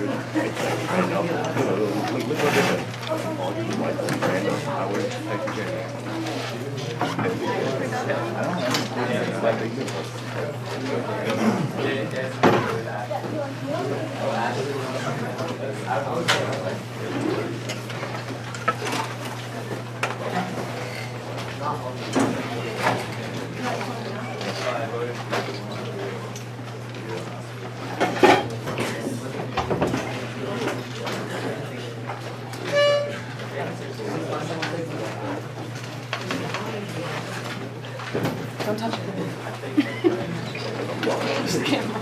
Look what this is. Michael Brandon Howard Secretary. I don't know. It's like Don't touch it. Just camera.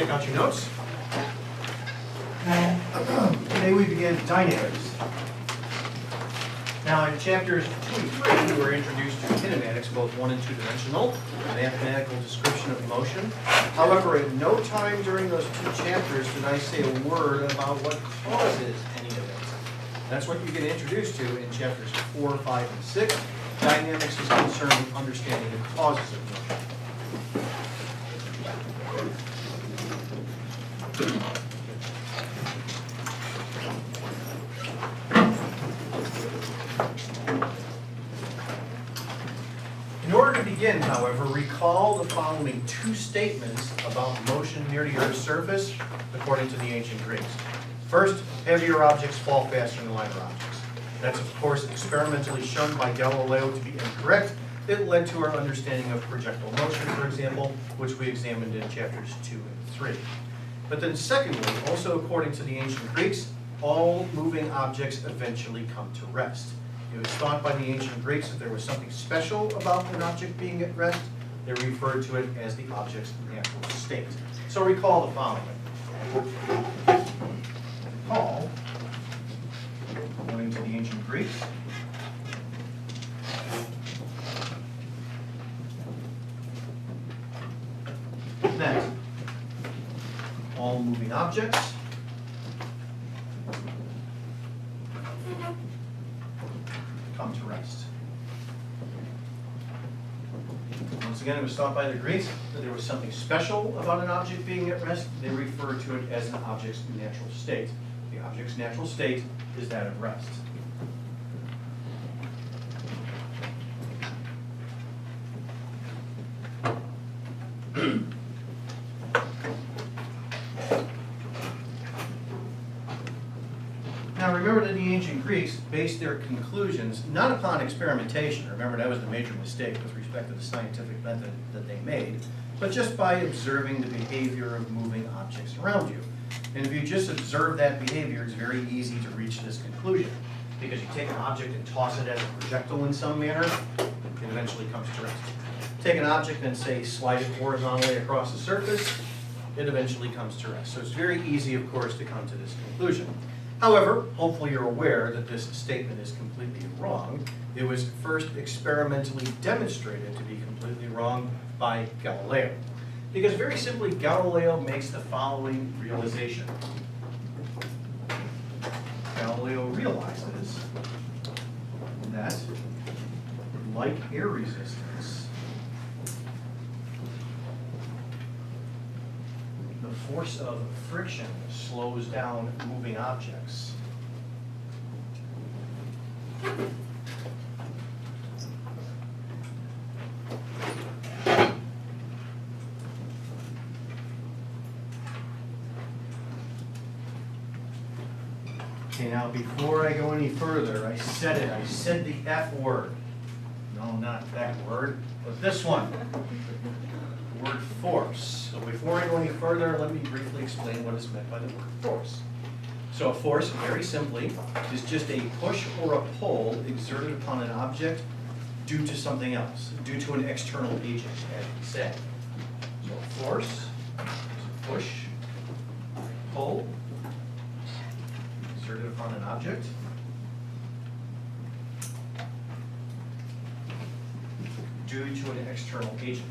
Out your notes. Today we begin dynamics. Now in chapters 2 and 3 we were introduced to kinematics, both 1 and 2 dimensional, a mathematical description of motion. However, at no time during those 2 chapters did I say a word about what causes any of it. That's what you get introduced to in chapters 4, 5, and 6. Dynamics is concerned with understanding the causes of motion. In order to begin, however, recall the following 2 statements about motion near the Earth's surface according to the ancient Greeks. First, heavier objects fall faster than lighter objects. That's, of course, experimentally shown by Galileo to be incorrect. It led to our understanding of projectile motion, for example, which we examined in chapters 2 and 3. But then secondly, also according to the ancient Greeks, all moving objects eventually come to rest. It was thought by the ancient Greeks that there was something special about an object being at rest. They referred to it as the object's natural state. So recall the following. Recall, according to the ancient Greeks, that all moving objects come to rest. Once again, it was thought by the Greeks that there was something special about an object being at rest. They referred to it as an object's natural state. The object's natural state is that of rest. Now remember that the ancient Greeks based their conclusions not upon experimentation. Remember, that was the major mistake with respect to the scientific method that they made, but just by observing the behavior of moving objects around you. And if you just observe that behavior, it's very easy to reach this conclusion. Because you take an object and toss it as a projectile in some manner, it eventually comes to rest. Take an object and, say, slide it horizontally across the surface, it eventually comes to rest. So it's very easy, of course, to come to this conclusion. However, hopefully you're aware that this statement is completely wrong. It was first experimentally demonstrated to be completely wrong by Galileo. Because very simply, Galileo makes the following realization. Galileo realizes that, like air resistance, the force of friction slows down moving objects. Okay, now before I go any further, I said the F word. No, not that word, but this one. The word force. So before I go any further, let me briefly explain what is meant by the word force. So a force, very simply, is just a push or a pull exerted upon an object due to something else, due to an external agent, as we say. So a force is a push, pull, exerted upon an object due to an external agent.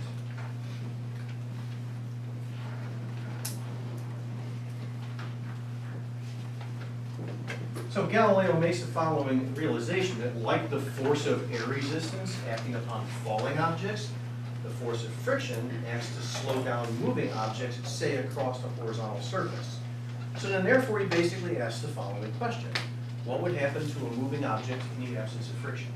So Galileo makes the following realization that like the force of air resistance acting upon falling objects, the force of friction acts to slow down moving objects, say across a horizontal surface. So then therefore he basically asks the following question. What would happen to a moving object in the absence of friction?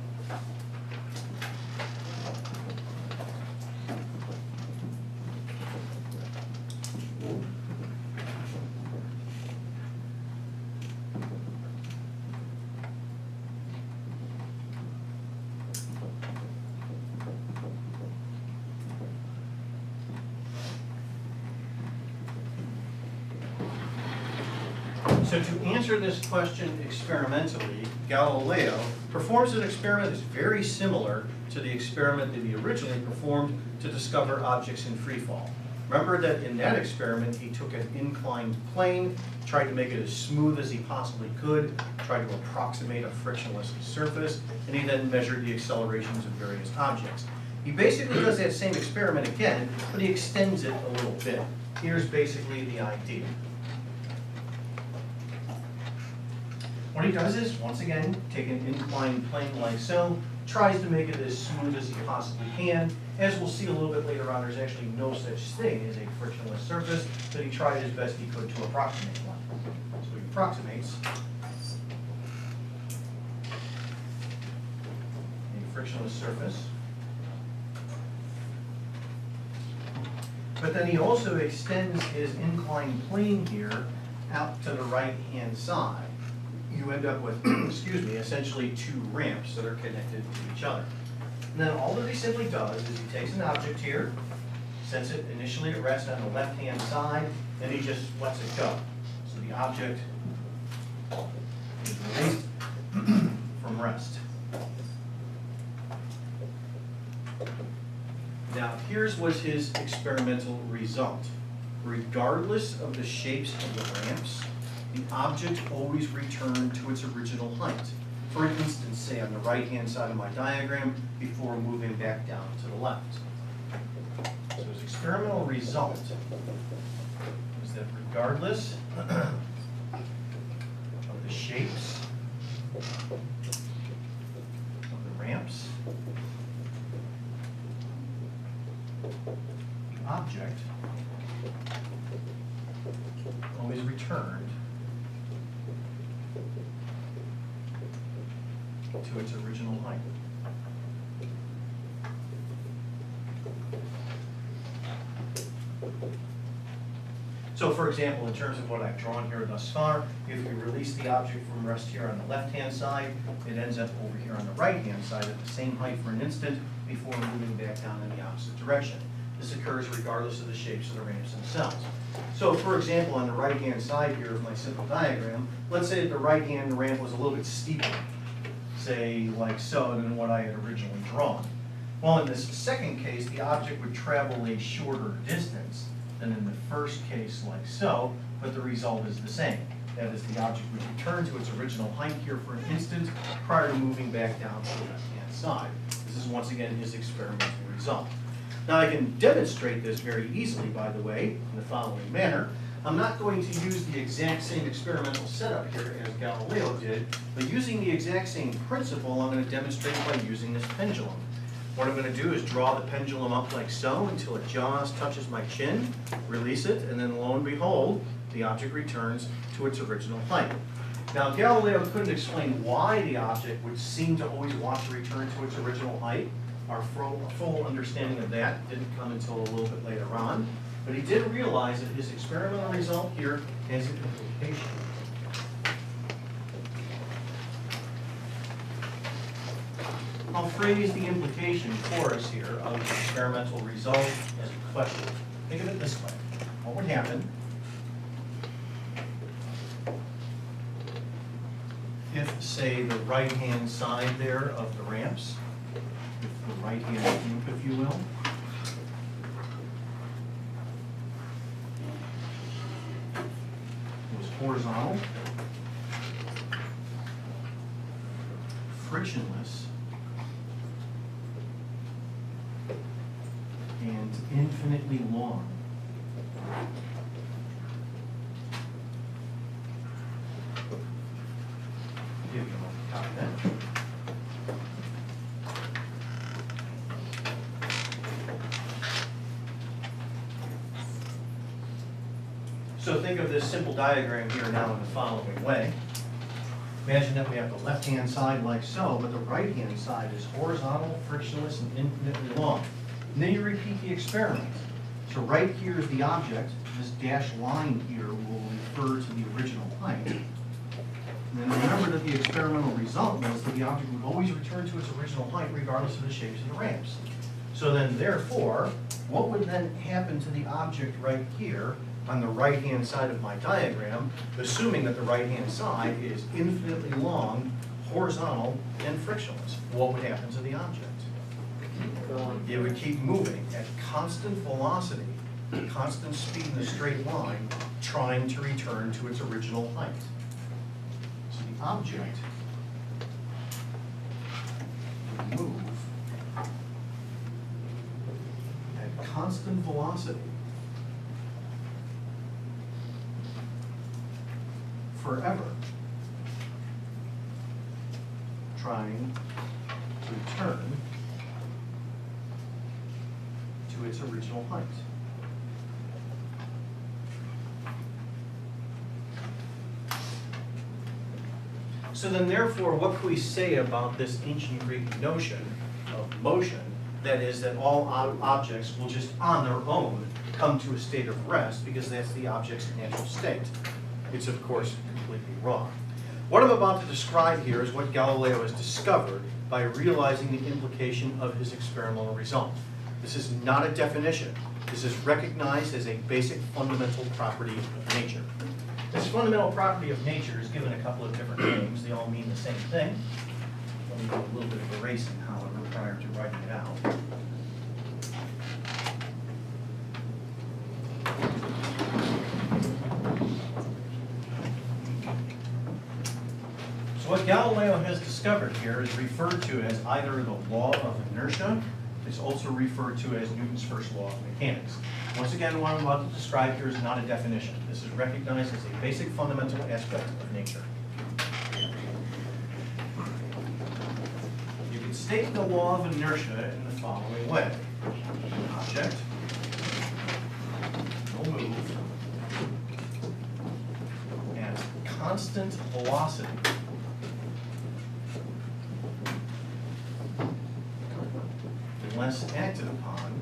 So to answer this question experimentally, Galileo performs an experiment that's very similar to the experiment that he originally performed to discover objects in free fall. Remember that in that experiment, he took an inclined plane, tried to make it as smooth as he possibly could, tried to approximate a frictionless surface, and he then measured the accelerations of various objects. He basically does that same experiment again, but he extends it a little bit. Here's basically the idea. What he does is, once again, take an inclined plane like so, tries to make it as smooth as he possibly can. As we'll see a little bit later on, there's actually no such thing as a frictionless surface, but he tried as best he could to approximate one. So he approximates a frictionless surface. But then he also extends his inclined plane here out to the right-hand side. You end up with, excuse me, essentially two ramps that are connected to each other. And then all that he simply does is he takes an object here, sets it initially at rest on the left-hand side, then he just lets it go. So the object is released from rest. Now, here's was his experimental result. Regardless of the shapes of the ramps, the object always returned to its original height. For instance, say on the right-hand side of my diagram, before moving back down to the left. So his experimental result is that regardless of the shapes of the ramps, the object always returned to its original height. So for example, in terms of what I've drawn here thus far, if we release the object from rest here on the left-hand side, it ends up over here on the right-hand side at the same height for an instant before moving back down in the opposite direction. This occurs regardless of the shapes of the ramps themselves. So for example, on the right-hand side here of my simple diagram, let's say that the right-hand ramp was a little bit steeper, say like so, than what I had originally drawn. Well, in this second case, the object would travel a shorter distance than in the first case like so, but the result is the same. That is, the object would return to its original height here for an instant prior to moving back down to the left-hand side. This is once again his experimental result. Now I can demonstrate this very easily, by the way, in the following manner. I'm not going to use the exact same experimental setup here as Galileo did, but using the exact same principle, I'm going to demonstrate by using this pendulum. What I'm going to do is draw the pendulum up like so until it just touches my chin, release it, and then lo and behold, the object returns to its original height. Now Galileo couldn't explain why the object would seem to always want to return to its original height. Our full understanding of that didn't come until a little bit later on, but he did realize that his experimental result here has an implication. I'll phrase the implication for us here of the experimental result as a question. Think of it this way. What would happen say, the right-hand side there of the ramps, the right-hand loop, if you will. Was horizontal, frictionless, and infinitely long. Give you a moment to copy that. So think of this simple diagram here now in the following way. Imagine that we have the left-hand side like so, but the right-hand side is horizontal, frictionless, and infinitely long. And then you repeat the experiment. So right here is the object. This dashed line here will refer to the original height. And then remember that the experimental result was that the object would always return to its original height regardless of the shapes of the ramps. So then therefore, what would then happen to the object right here on the right-hand side of my diagram, assuming that the right-hand side is infinitely long, horizontal, and frictionless? What would happen to the object? It would keep moving at constant velocity, constant speed in a straight line, trying to return to its original height. So the object would move at constant velocity forever, trying to return to its original height. So then therefore, what can we say about this ancient Greek notion of motion? That is, that all objects will just on their own come to a state of rest because that's the object's natural state. It's of course completely wrong. What I'm about to describe here is what Galileo has discovered by realizing the implication of his experimental result. This is not a definition. This is recognized as a basic fundamental property of nature. This fundamental property of nature is given a couple of different names. They all mean the same thing. Let me do a little bit of erasing, however, prior to writing it out. So what Galileo has discovered here is referred to as either the law of inertia. It's also referred to as Newton's first law of mechanics. Once again, what I'm about to describe here is not a definition. This is recognized as a basic fundamental aspect of nature. You can state the law of inertia in the following way. An object will move at constant velocity unless acted upon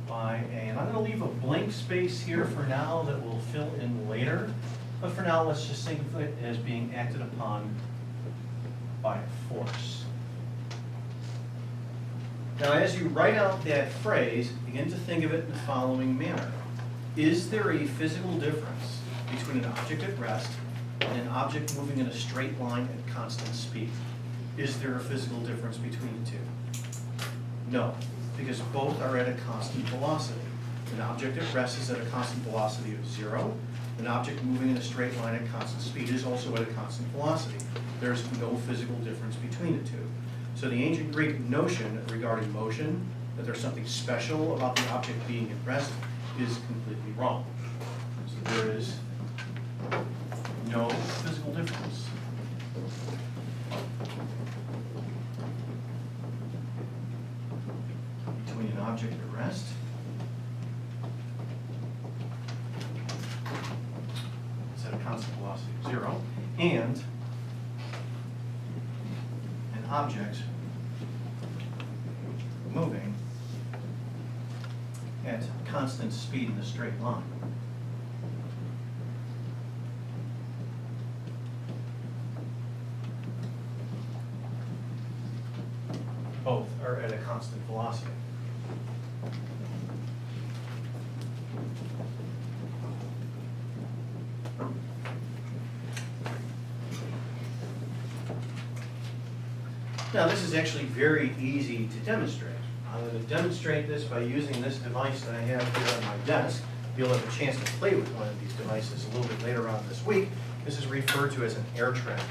by and I'm going to leave a blank space here for now that we'll fill in later, but for now let's just think of it as being acted upon by a force. Now as you write out that phrase, begin to think of it in the following manner. Is there a physical difference between an object at rest and an object moving in a straight line at constant speed? Is there a physical difference between the two? No, because both are at a constant velocity. An object at rest is at a constant velocity of 0. An object moving in a straight line at constant speed is also at a constant velocity. There's no physical difference between the two. So the ancient Greek notion regarding motion, that there's something special about the object being at rest, is completely wrong. So there is no physical difference between an object at rest it's at a constant velocity of 0 and an object moving at constant speed in a straight line. Both are at a constant velocity. Now, this is actually very easy to demonstrate. I'm going to demonstrate this by using this device that I have here on my desk. You'll have a chance to play with one of these devices a little bit later on this week. This is referred to as an air track.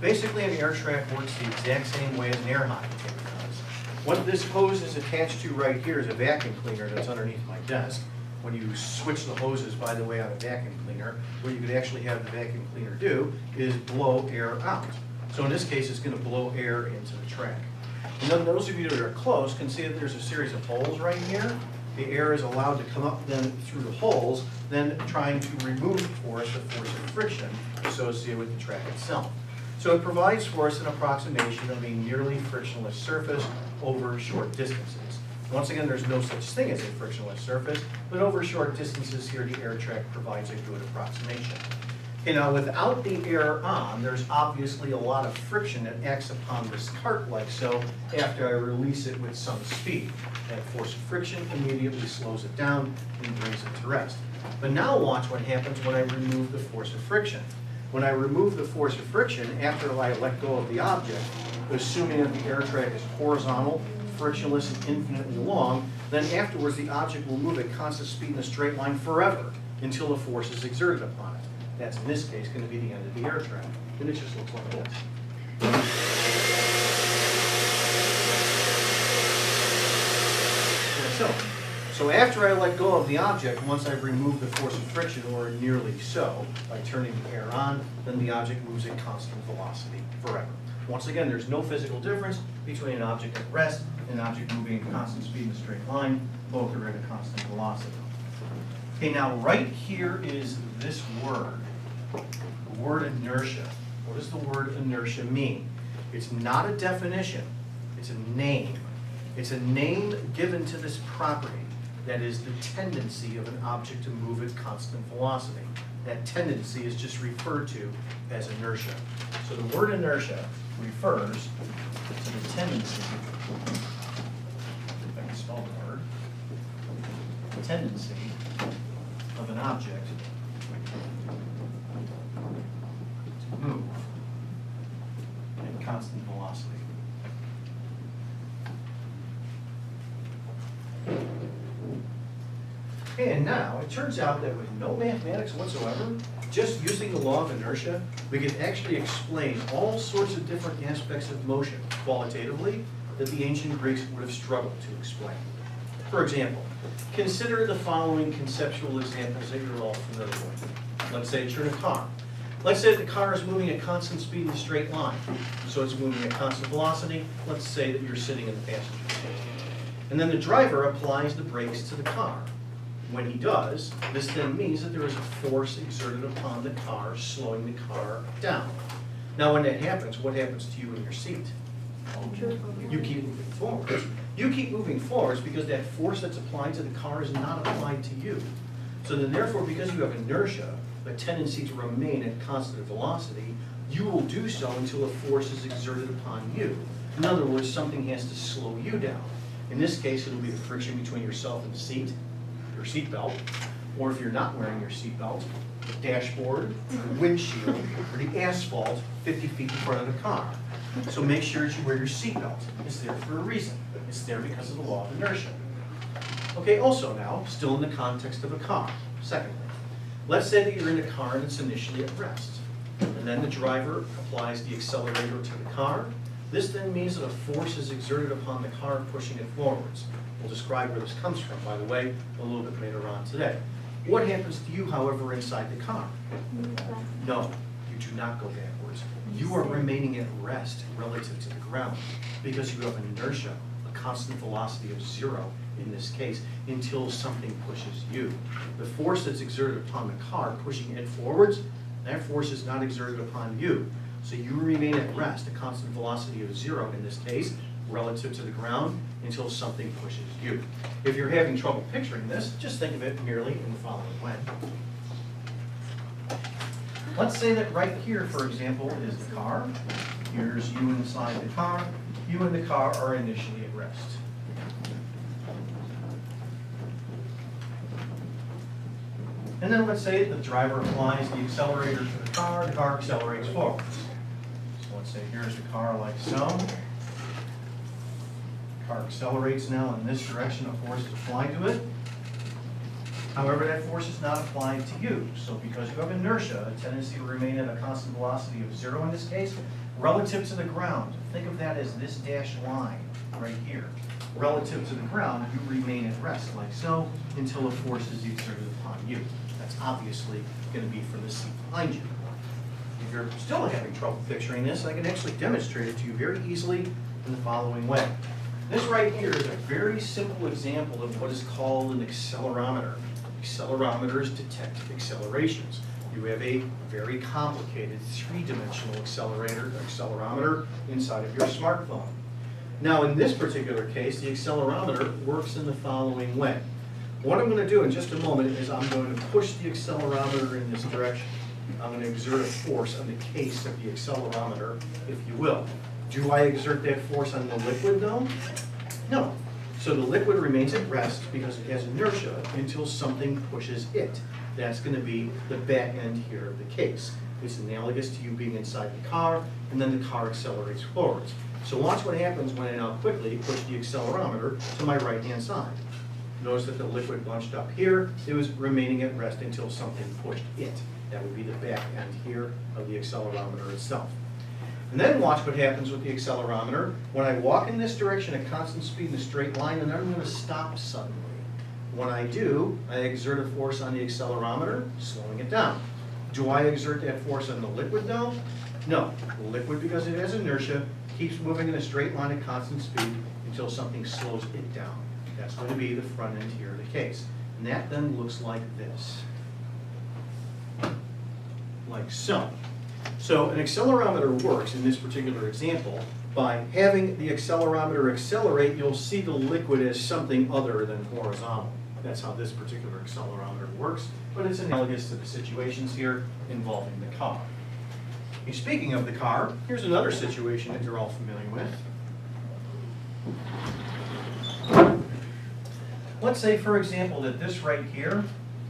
Basically, an air track works the exact same way as an air hockey tape does. What this hose is attached to right here is a vacuum cleaner that's underneath my desk. When you switch the hoses, by the way, on a vacuum cleaner, what you could actually have the vacuum cleaner do is blow air out. So in this case, it's going to blow air into the track. And then those of you that are close can see that there's a series of holes right here. The air is allowed to come up then through the holes, then trying to remove the force of friction associated with the track itself. So it provides for us an approximation of a nearly frictionless surface over short distances. Once again, there's no such thing as a frictionless surface, but over short distances here, the air track provides a good approximation. Okay, now without the air on, there's obviously a lot of friction that acts upon this cart like so after I release it with some speed. That force of friction immediately slows it down and brings it to rest. But now watch what happens when I remove the force of friction. When I remove the force of friction, after I let go of the object, assuming that the air track is horizontal, frictionless, and infinitely long, then afterwards the object will move at constant speed in a straight line forever until a force is exerted upon it. That's, in this case, going to be the end of the air track. And it just looks like this. So after I let go of the object, once I've removed the force of friction, or nearly so, by turning the air on, then the object moves at constant velocity forever. Once again, there's no physical difference between an object at rest and an object moving at constant speed in a straight line. Both are at a constant velocity. Okay, now right here is this word, the word inertia. What does the word inertia mean? It's not a definition, it's a name. It's a name given to this property that is the tendency of an object to move at constant velocity. That tendency is just referred to as inertia. So the word inertia refers to the tendency, if I can spell the word, the tendency of an object to move at constant velocity. And now, it turns out that with no mathematics whatsoever, just using the law of inertia, we can actually explain all sorts of different aspects of motion qualitatively that the ancient Greeks would have struggled to explain. For example, consider the following conceptual examples that you're all familiar with. Let's say you're in a car. Let's say the car is moving at constant speed in a straight line. So it's moving at constant velocity. Let's say that you're sitting in the passenger seat. And then the driver applies the brakes to the car. When he does, this then means that there is a force exerted upon the car, slowing the car down. Now when that happens, what happens to you in your seat? You keep moving forward. You keep moving forwards because that force that's applied to the car is not applied to you. So then therefore, because you have inertia, a tendency to remain at constant velocity, you will do so until a force is exerted upon you. In other words, something has to slow you down. In this case, it'll be the friction between yourself and the seat, your seat belt, or if you're not wearing your seat belt, the dashboard, the windshield, or the asphalt 50 feet in front of the car. So make sure that you wear your seat belt. It's there for a reason. It's there because of the law of inertia. Okay, also now, still in the context of a car. Secondly, let's say that you're in a car and it's initially at rest. And then the driver applies the accelerator to the car. This then means that a force is exerted upon the car, pushing it forwards. We'll describe where this comes from, by the way, a little bit later on today. What happens to you, however, inside the car? No, you do not go backwards. You are remaining at rest relative to the ground because you have an inertia, a constant velocity of 0 in this case, until something pushes you. The force that's exerted upon the car pushing it forwards, that force is not exerted upon you. So you remain at rest, a constant velocity of 0 in this case, relative to the ground, until something pushes you. If you're having trouble picturing this, just think of it merely in the following way. Let's say that right here, for example, is the car. Here's you inside the car. You and the car are initially at rest. And then let's say the driver applies the accelerator to the car accelerates forwards. So let's say here's the car like so. car accelerates now in this direction, a force is applied to it. However, that force is not applied to you. So because you have inertia, a tendency to remain at a constant velocity of 0 in this case, relative to the ground. Think of that as this dashed line right here. Relative to the ground, you remain at rest like so until a force is exerted upon you. That's obviously going to be for the seat behind you. If you're still having trouble picturing this, I can actually demonstrate it to you very easily in the following way. This right here is a very simple example of what is called an accelerometer. Accelerometers detect accelerations. You have a very complicated three-dimensional accelerometer inside of your smartphone. Now, in this particular case, the accelerometer works in the following way. What I'm going to do in just a moment is I'm going to push the accelerometer in this direction. I'm going to exert a force on the case of the accelerometer, if you will. Do I exert that force on the liquid, though? No. So the liquid remains at rest because it has inertia until something pushes it. That's going to be the back end here of the case. It's analogous to you being inside the car, and then the car accelerates forwards. So watch what happens when I now quickly push the accelerometer to my right-hand side. Notice that the liquid bunched up here, it was remaining at rest until something pushed it. That would be the back end here of the accelerometer itself. And then watch what happens with the accelerometer. When I walk in this direction at constant speed in a straight line, and then I'm going to stop suddenly. When I do, I exert a force on the accelerometer, slowing it down. Do I exert that force on the liquid though? No. The liquid, because it has inertia, keeps moving in a straight line at constant speed until something slows it down. That's going to be the front end here of the case. And that then looks like this. Like so. So an accelerometer works in this particular example by having the accelerometer accelerate. You'll see the liquid as something other than horizontal. That's how this particular accelerometer works, but it's analogous to the situations here involving the car. And speaking of the car, here's another situation that you're all familiar with. Let's say, for example, that this right here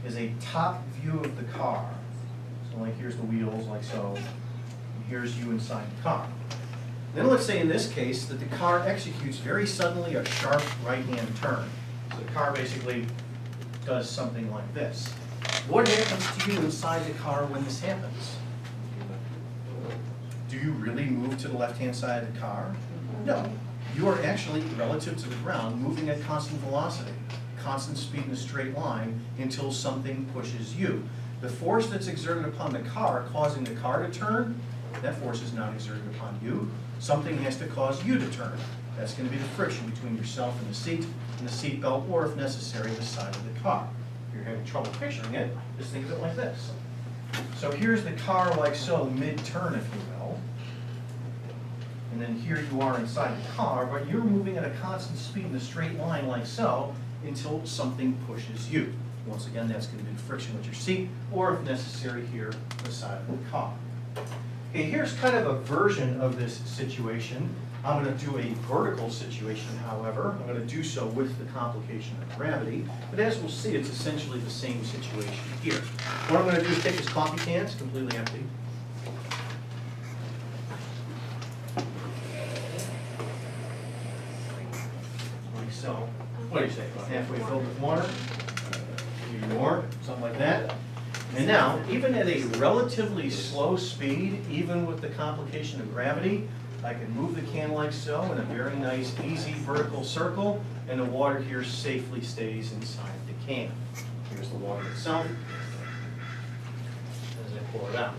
is a top view of the car. So like here's the wheels, like so, and here's you inside the car. Then let's say in this case that the car executes very suddenly a sharp right-hand turn. So the car basically does something like this. What happens to you inside the car when this happens? Do you really move to the left-hand side of the car? No. You are actually, relative to the ground, moving at constant velocity, constant speed in a straight line until something pushes you. The force that's exerted upon the car, causing the car to turn, that force is not exerted upon you. Something has to cause you to turn. That's going to be the friction between yourself and the seat belt, or if necessary, the side of the car. If you're having trouble picturing it, just think of it like this. So here's the car like so, mid-turn, if you will. And then here you are inside the car, but you're moving at a constant speed in a straight line like so until something pushes you. Once again, that's going to be the friction with your seat, or if necessary, here, the side of the car. Okay, here's kind of a version of this situation. I'm going to do a vertical situation, however. I'm going to do so with the complication of gravity. But as we'll see, it's essentially the same situation here. What I'm going to do is take this coffee can, it's completely empty. Like so. What do you say, about halfway filled with water? Maybe more, something like that. And now, even at a relatively slow speed, even with the complication of gravity, I can move the can like so in a very nice, easy vertical circle, and the water here safely stays inside the can. Here's the water itself as I pour it out.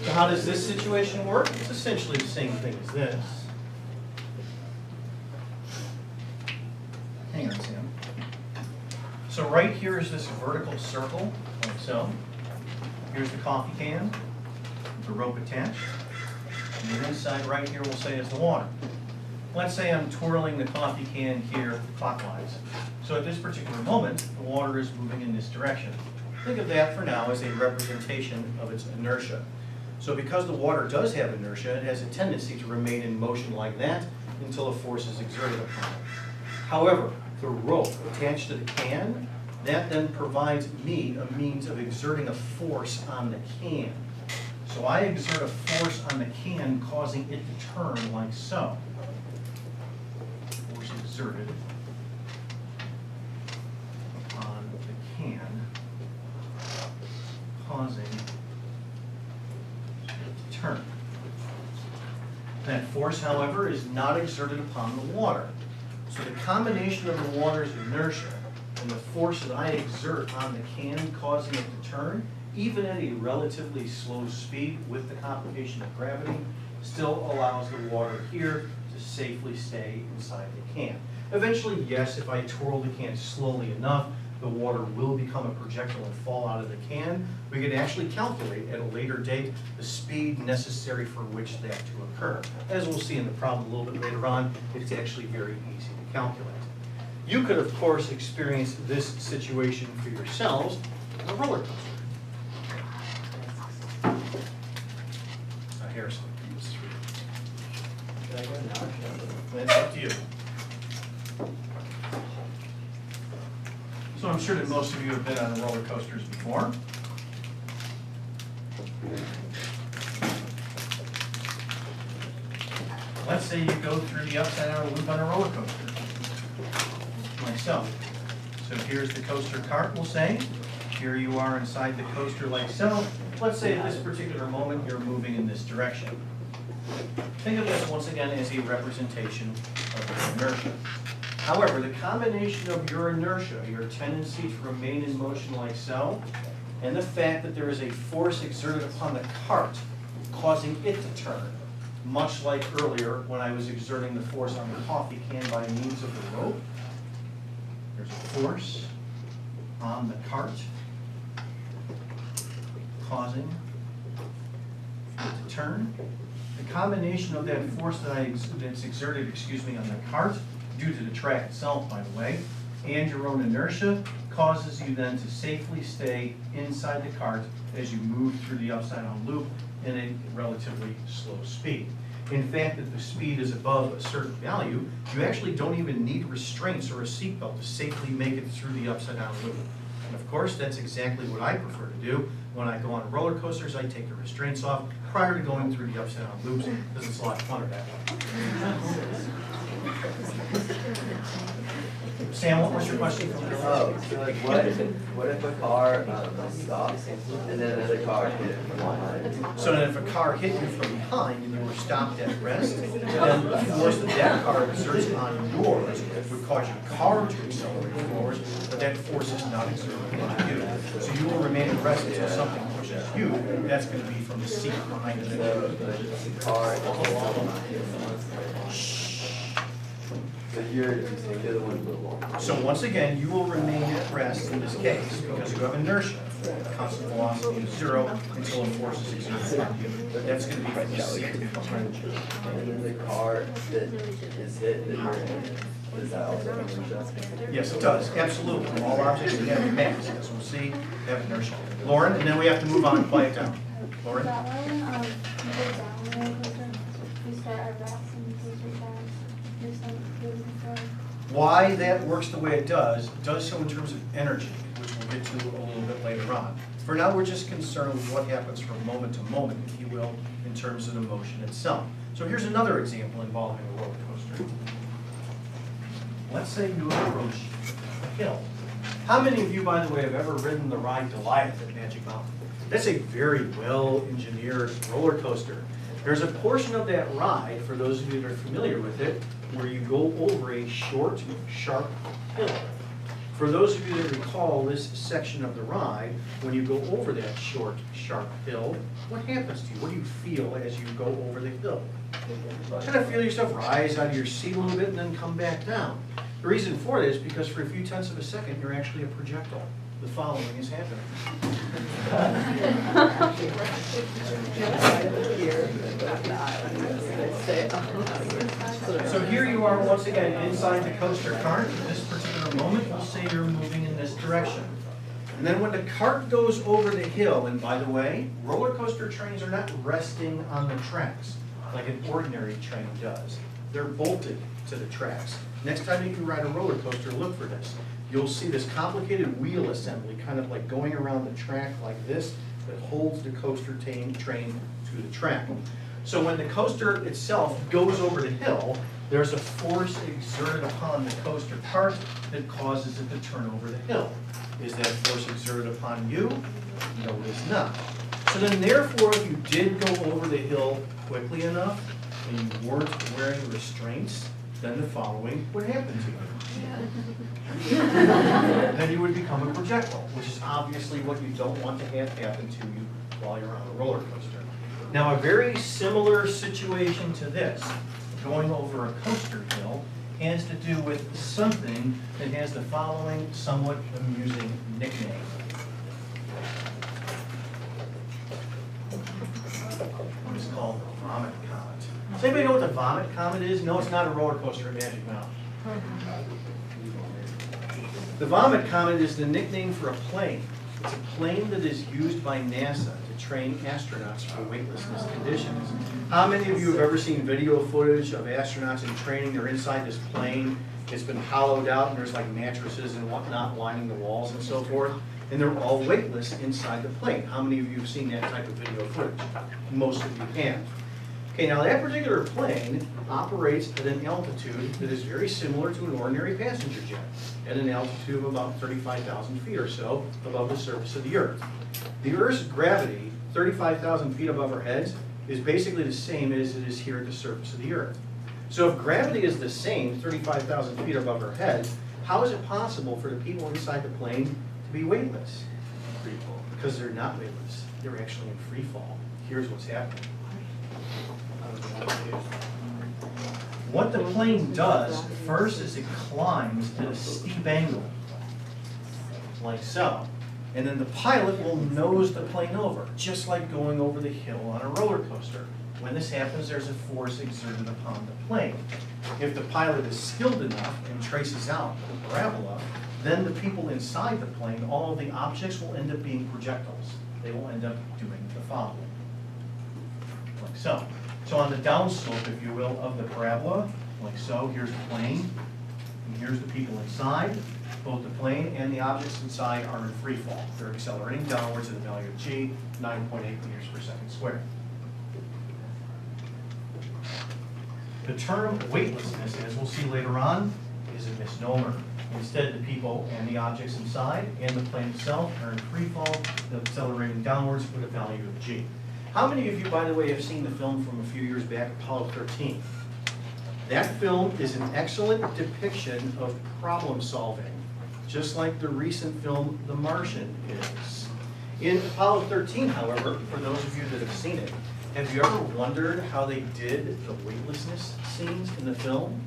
So how does this situation work? It's essentially the same thing as this. Hang on, Sam. So right here is this vertical circle, like so. Here's the coffee can, with the rope attached. And the inside right here we'll say is the water. Let's say I'm twirling the coffee can here clockwise. So at this particular moment, the water is moving in this direction. Think of that for now as a representation of its inertia. So because the water does have inertia, it has a tendency to remain in motion like that until a force is exerted upon it. However, the rope attached to the can, that then provides me a means of exerting a force on the can. So I exert a force on the can, causing it to turn like so. exerted upon the can, causing it to turn. That force, however, is not exerted upon the water. So the combination of the water's inertia and the force that I exert on the can causing it to turn, even at a relatively slow speed with the complication of gravity, still allows the water here to safely stay inside the can. Eventually, yes, if I twirl the can slowly enough, the water will become a projectile and fall out of the can. We can actually calculate at a later date the speed necessary for which that to occur. As we'll see in the problem a little bit later on, it's actually very easy to calculate. You could, of course, experience this situation for yourselves on a roller coaster. Harrison. It's up to you. So I'm sure that most of you have been on roller coasters before. Let's say you go through the upside down loop on a roller coaster. Myself. So here's the coaster cart, we'll say. Here you are inside the coaster like so. Let's say at this particular moment you're moving in this direction. Think of this once again as a representation of your inertia. However, the combination of your inertia, your tendency to remain in motion like so, and the fact that there is a force exerted upon the cart causing it to turn, much like earlier when I was exerting the force on the coffee can by means of the rope. There's a force on the cart causing it to turn. The combination of that force that's exerted, on the cart, due to the track itself, by the way, and your own inertia, causes you then to safely stay inside the cart as you move through the upside-down loop in a relatively slow speed. In fact, if the speed is above a certain value, you actually don't even need restraints or a seatbelt to safely make it through the upside-down loop. And of course, that's exactly what I prefer to do. When I go on roller coasters, I take the restraints off prior to going through the upside-down loops because it's a lot funner that way. Sam, what was your question? Oh, so like what if a car stops and then another car hit it from behind? So then if a car hit you from behind and you were stopped at rest, then the force that car exerts on yours would cause your car to accelerate forward, but that force is not exerted on you. So you will remain at rest until something pushes you. That's going to be from the seat behind the The car is so you're the one who belongs. So once again, you will remain at rest in this case because you have inertia. Constant velocity is zero until a force is exerted on you. But that's going to be from the seat behind you. And then the car that is hit that you're in, does that also have inertia? Yes, it does, absolutely. All objects that have mass, as we'll see, have inertia. Lauren, and then we have to move on, quiet down. Lauren? That one, you go down roller coaster, you start at rest and you go down, there's some moving forward. Why that works the way it does so in terms of energy, which we'll get to a little bit later on. For now, we're just concerned with what happens from moment to moment, if you will, in terms of the motion itself. So here's another example involving a roller coaster. Let's say you approach a hill. How many of you, by the way, have ever ridden the ride Goliath at Magic Mountain? That's a very well-engineered roller coaster. There's a portion of that ride, for those of you that are familiar with it, where you go over a short, sharp hill. For those of you that recall this section of the ride, when you go over that short, sharp hill, what happens to you? What do you feel as you go over the hill? Kind of feel yourself rise out of your seat a little bit and then come back down. The reason for this is because for a few tenths of a second, you're actually a projectile. The following is happening. So here you are once again inside the coaster cart. At this particular moment, we'll say you're moving in this direction. And then when the cart goes over the hill, and by the way, roller coaster trains are not resting on the tracks like an ordinary train does. They're bolted to the tracks. Next time you can ride a roller coaster, look for this. You'll see this complicated wheel assembly kind of like going around the track like this that holds the coaster train to the track. So when the coaster itself goes over the hill, there's a force exerted upon the coaster cart that causes it to turn over the hill. Is that force exerted upon you? No, it is not. So then therefore, if you did go over the hill quickly enough and you weren't wearing restraints, then the following would happen to you. Then you would become a projectile, which is obviously what you don't want to have happen to you while you're on a roller coaster. Now, a very similar situation to this, going over a coaster hill, has to do with something that has the following somewhat amusing nickname. It's called the Vomit Comet. Does anybody know what the Vomit Comet is? No, it's not a roller coaster at Magic Mountain. The Vomit Comet is the nickname for a plane. It's a plane that is used by NASA to train astronauts for weightlessness conditions. How many of you have ever seen video footage of astronauts in training? They're inside this plane. It's been hollowed out, and there's like mattresses and whatnot lining the walls and so forth. And they're all weightless inside the plane. How many of you have seen that type of video footage? Most of you have. Okay, now that particular plane operates at an altitude that is very similar to an ordinary passenger jet, at an altitude of about 35,000 feet or so above the surface of the Earth. The Earth's gravity, 35,000 feet above our heads, is basically the same as it is here at the surface of the Earth. So if gravity is the same, 35,000 feet above our heads, how is it possible for the people inside the plane to be weightless? Because they're not weightless. They're actually in free fall. Here's what's happening. What the plane does first is it climbs at a steep angle, like so. And then the pilot will nose the plane over, just like going over the hill on a roller coaster. When this happens, there's a force exerted upon the plane. If the pilot is skilled enough and traces out the parabola, then the people inside the plane, all of the objects will end up being projectiles. They will end up doing the following, like so. So on the downslope, if you will, of the parabola, like so, here's the plane, and here's the people inside. Both the plane and the objects inside are in free fall. They're accelerating downwards at a value of g, 9.8 meters per second squared. The term weightlessness, as we'll see later on, is a misnomer. Instead, the people and the objects inside and the plane itself are in free fall, accelerating downwards with a value of g. How many of you, by the way, have seen the film from a few years back, Apollo 13? That film is an excellent depiction of problem solving, just like the recent film, The Martian, is. In Apollo 13, however, for those of you that have seen it, have you ever wondered how they did the weightlessness scenes in the film?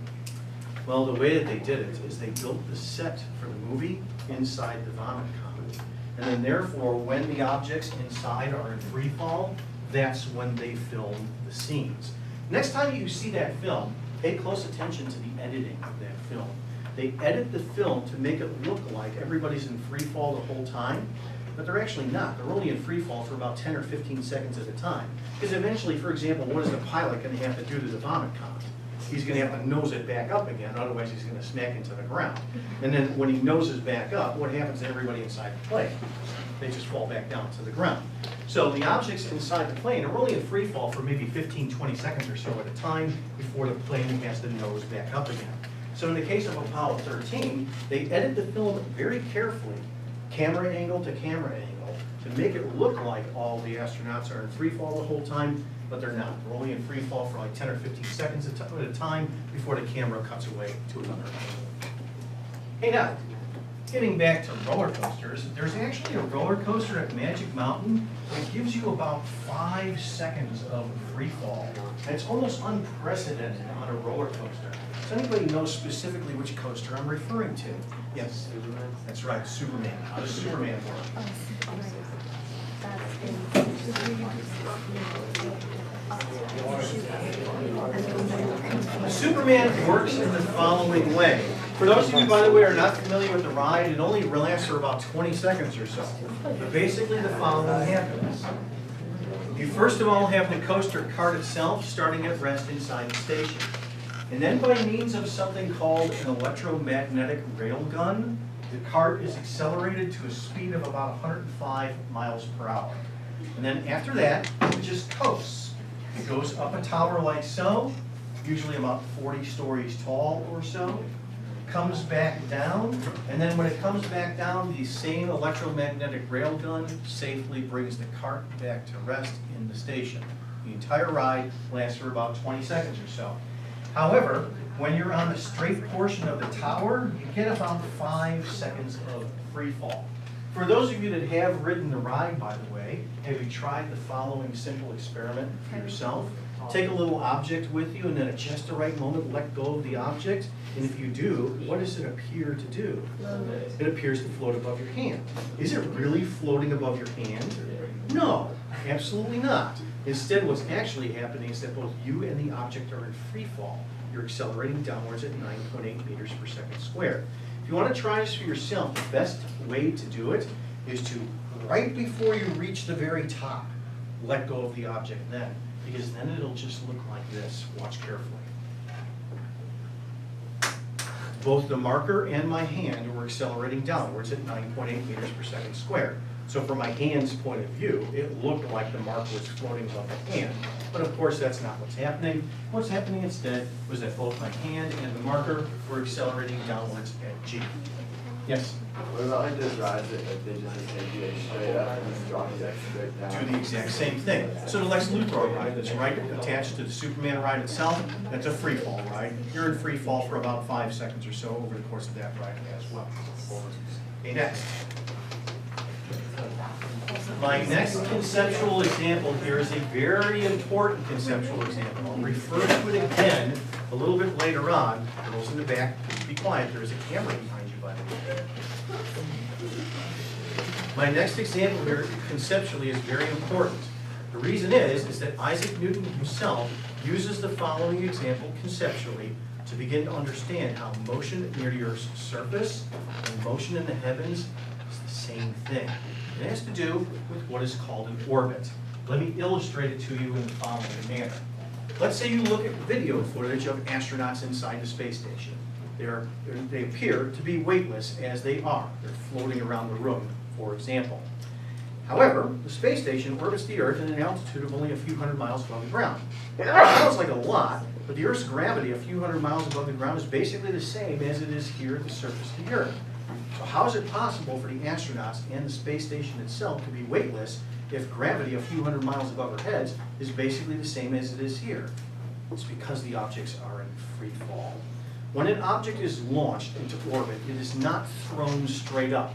Well, the way that they did it is they built the set for the movie inside the Vomit Comet. And then therefore, when the objects inside are in free fall, that's when they filmed the scenes. Next time you see that film, pay close attention to the editing of that film. They edit the film to make it look like everybody's in free fall the whole time, but they're actually not. They're only in free fall for about 10 or 15 seconds at a time. Because eventually, for example, what is the pilot going to have to do to the Vomit Comet? He's going to have to nose it back up again, otherwise he's going to smack into the ground. And then when he noses back up, what happens to everybody inside the plane? They just fall back down to the ground. So the objects inside the plane are only in free fall for maybe 15, 20 seconds or so at a time before the plane has to nose back up again. So in the case of Apollo 13, they edit the film very carefully, camera angle to camera angle, to make it look like all the astronauts are in free fall the whole time, but they're not. They're only in free fall for like 10 or 15 seconds at a time before the camera cuts away to another angle. Hey now, getting back to roller coasters, there's actually a roller coaster at Magic Mountain that gives you about 5 seconds of free fall. And it's almost unprecedented on a roller coaster. Does anybody know specifically which coaster I'm referring to? Yes? Superman? That's right, Superman. How does Superman work? Superman works in the following way. For those of you, by the way, who are not familiar with the ride, it only lasts for about 20 seconds or so. But basically the following happens. You first of all have the coaster cart itself starting at rest inside the station. And then by means of something called an electromagnetic railgun, the cart is accelerated to a speed of about 105 miles per hour. And then after that, it just coasts. It goes up a tower like so, usually about 40 stories tall or so, comes back down, and then when it comes back down, the same electromagnetic railgun safely brings the cart back to rest in the station. The entire ride lasts for about 20 seconds or so. However, when you're on the straight portion of the tower, you get about 5 seconds of free fall. For those of you that have ridden the ride, by the way, have you tried the following simple experiment for yourself? Take a little object with you and then at just the right moment let go of the object. And if you do, what does it appear to do? It appears to float above your hand. Is it really floating above your hand? No, absolutely not. Instead, what's actually happening is that both you and the object are in free fall. You're accelerating downwards at 9.8 meters per second squared. If you want to try this for yourself, the best way to do it is to, right before you reach the very top, let go of the object then, because then it'll just look like this. Watch carefully. Both the marker and my hand were accelerating downwards at 9.8 meters per second squared. So from my hand's point of view, it looked like the marker was floating above the hand. But of course, that's not what's happening. What's happening instead was that both my hand and the marker were accelerating downwards at G. Yes? What about like those rides that like, they just take you straight up and just drop you straight down? Do the exact same thing. So the Lex Luthor ride that's right attached to the Superman ride itself, that's a free fall ride. You're in free fall for about 5 seconds or so over the course of that ride as well. Okay, next. My next conceptual example here is a very important conceptual example. I'll refer to it again a little bit later on. Girls in the back, please be quiet. There is a camera behind you, by the way. My next example here conceptually is very important. The reason is that Isaac Newton himself uses the following example conceptually to begin to understand how motion near the Earth's surface and motion in the heavens is the same thing. It has to do with what is called an orbit. Let me illustrate it to you in the following manner. Let's say you look at video footage of astronauts inside the space station. They appear to be weightless as they are. They're floating around the room, for example. However, the space station orbits the Earth at an altitude of only a few hundred miles above the ground. It sounds like a lot, but the Earth's gravity a few hundred miles above the ground is basically the same as it is here at the surface of the Earth. So how is it possible for the astronauts and the space station itself to be weightless if gravity a few hundred miles above our heads is basically the same as it is here? It's because the objects are in free fall. When an object is launched into orbit, it is not thrown straight up.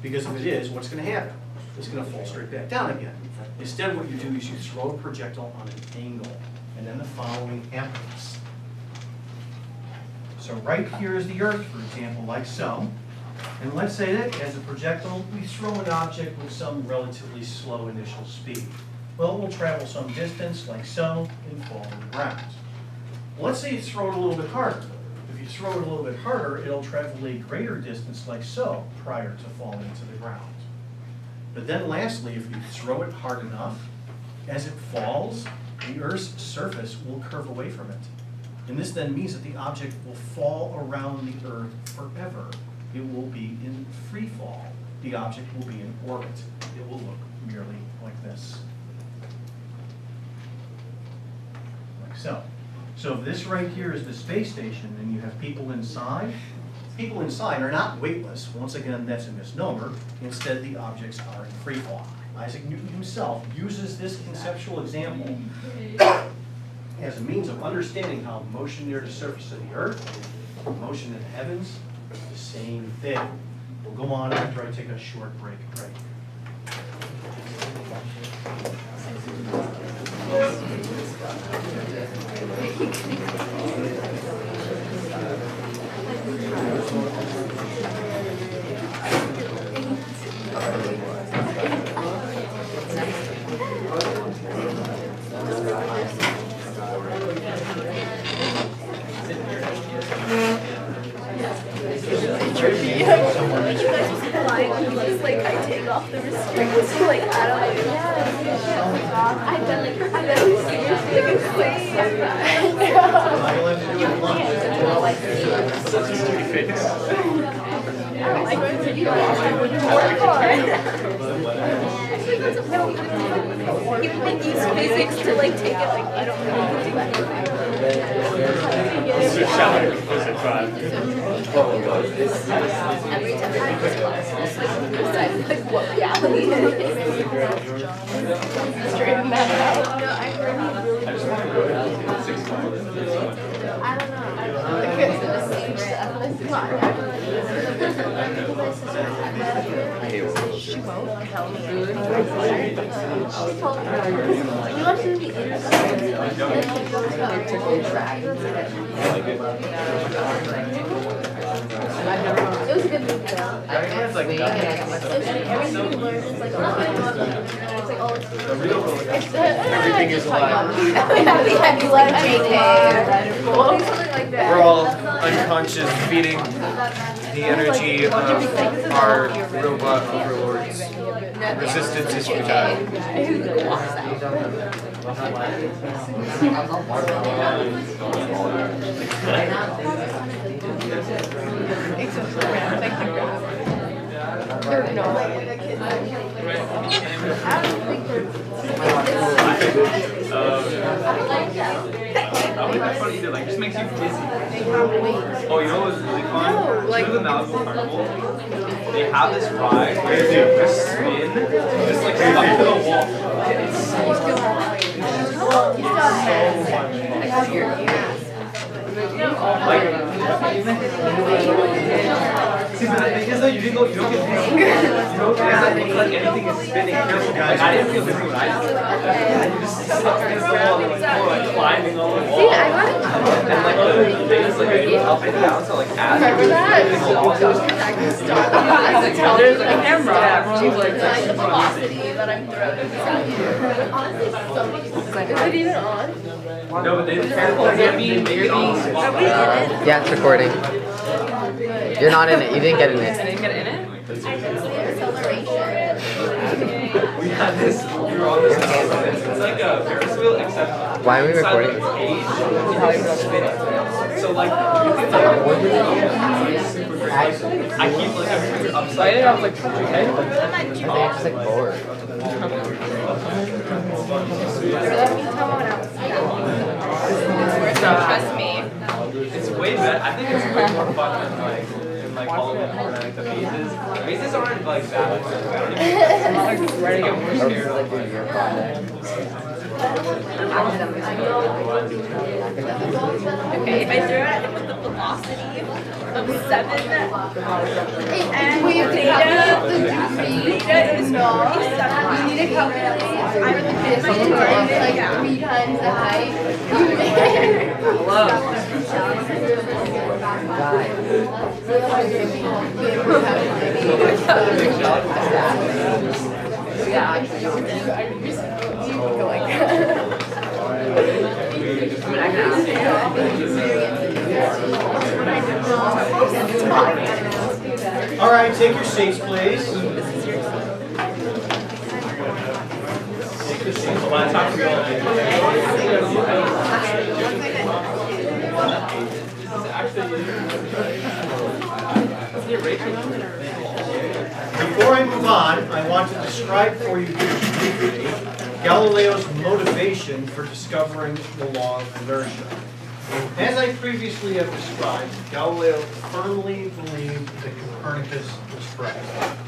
Because if it is, what's going to happen? It's going to fall straight back down again. Instead, what you do is you throw a projectile on an angle, and then the following happens. So right here is the Earth, for example, like so. And let's say that as a projectile, we throw an object with some relatively slow initial speed. Well, it will travel some distance, like so, and fall to the ground. Let's say you throw it a little bit harder. If you throw it a little bit harder, it'll travel a greater distance, like so, prior to falling to the ground. But then lastly, if you throw it hard enough, as it falls, the Earth's surface will curve away from it. And this then means that the object will fall around the Earth forever. It will be in free fall. The object will be in orbit. It will look merely like this. Like so. So if this right here is the space station and you have people inside are not weightless. Once again, that's a misnomer. Instead, the objects are in free fall. Isaac Newton himself uses this conceptual example as a means of understanding how motion near the surface of the Earth, motion in the heavens, the same thing. We'll go on after I take a short break right Like I take off the restraints, like I don't know. I've done like seriously. Actually, that's a no. He would like use physics to like take it like I don't know. Every time I just decide like what reality it is. Straighten that out. No, I heard he really. I don't know. Because of the same stuff. She won't tell me. She told me. We watched the It was a good movie though. Everything you learn is like, oh, it's like, oh, it's everything is like, yeah, you learn JK. Something like that. We're all unconscious, feeding the energy of our robot overlords. Resistance is futile. They're not. I don't think they're. I don't think that's funny either. Like, it just makes you dizzy. Oh, you know what's really fun? No, like- You know the Malibu Carnival? They have this ride where you just spin, just like stuck to the wall. It's so see, but the thing is though, you don't get dizzy. You don't get like anything is spinning. Like, I didn't feel dizzy when I did it. Yeah, you just stuck against the wall and like climbing all the wall. See, I got And like the things like it goes up and down, so like as Remember that? it's There's a camera. Like the velocity that I'm throwing. Honestly, so is it even on? no, but they make it on the spot. Yeah, it's recording. You're not in it. You didn't get in it. Acceleration. We had this, we were on this, it's like a Ferris wheel, except Why are we inside recording? the cage, you have to spin it. So like, it's super great. I keep like a finger upside down, like, okay. I'm just like bored. Trust me. It's way better, I think it's way more fun than like all of them, like the mazes. Mazes aren't like that. I don't even get more scared of like Your project. Okay, if I throw it with the velocity of 7, and theta is not. You need to calculate. I'm this like 3 times the height. All right, take your seats, please. Before I move on, I want to describe for you briefly Galileo's motivation for discovering the law of inertia. As I previously have described, Galileo firmly believed that Copernicus was right.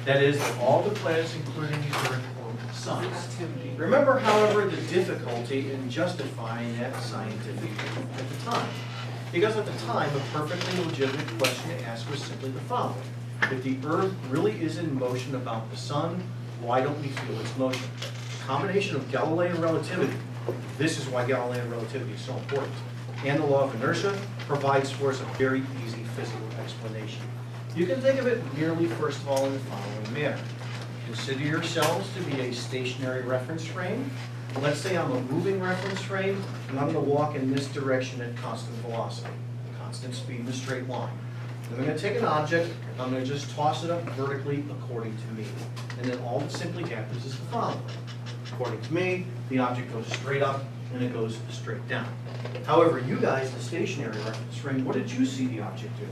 That is, that all the planets, including the Earth, orbit the sun. Remember, however, the difficulty in justifying that scientific proof at the time. Because at the time, a perfectly legitimate question to ask was simply the following. If the Earth really is in motion about the sun, why don't we feel its motion? A combination of Galilean relativity, this is why Galilean relativity is so important, and the law of inertia provides for us a very easy physical explanation. You can think of it merely, first of all, in the following manner. Consider yourselves to be a stationary reference frame. Let's say I'm a moving reference frame, and I'm going to walk in this direction at constant velocity, constant speed in a straight line. I'm going to take an object, and I'm going to just toss it up vertically according to me. And then all that simply happens is the following. According to me, the object goes straight up, and it goes straight down. However, you guys, the stationary reference frame, what did you see the object do?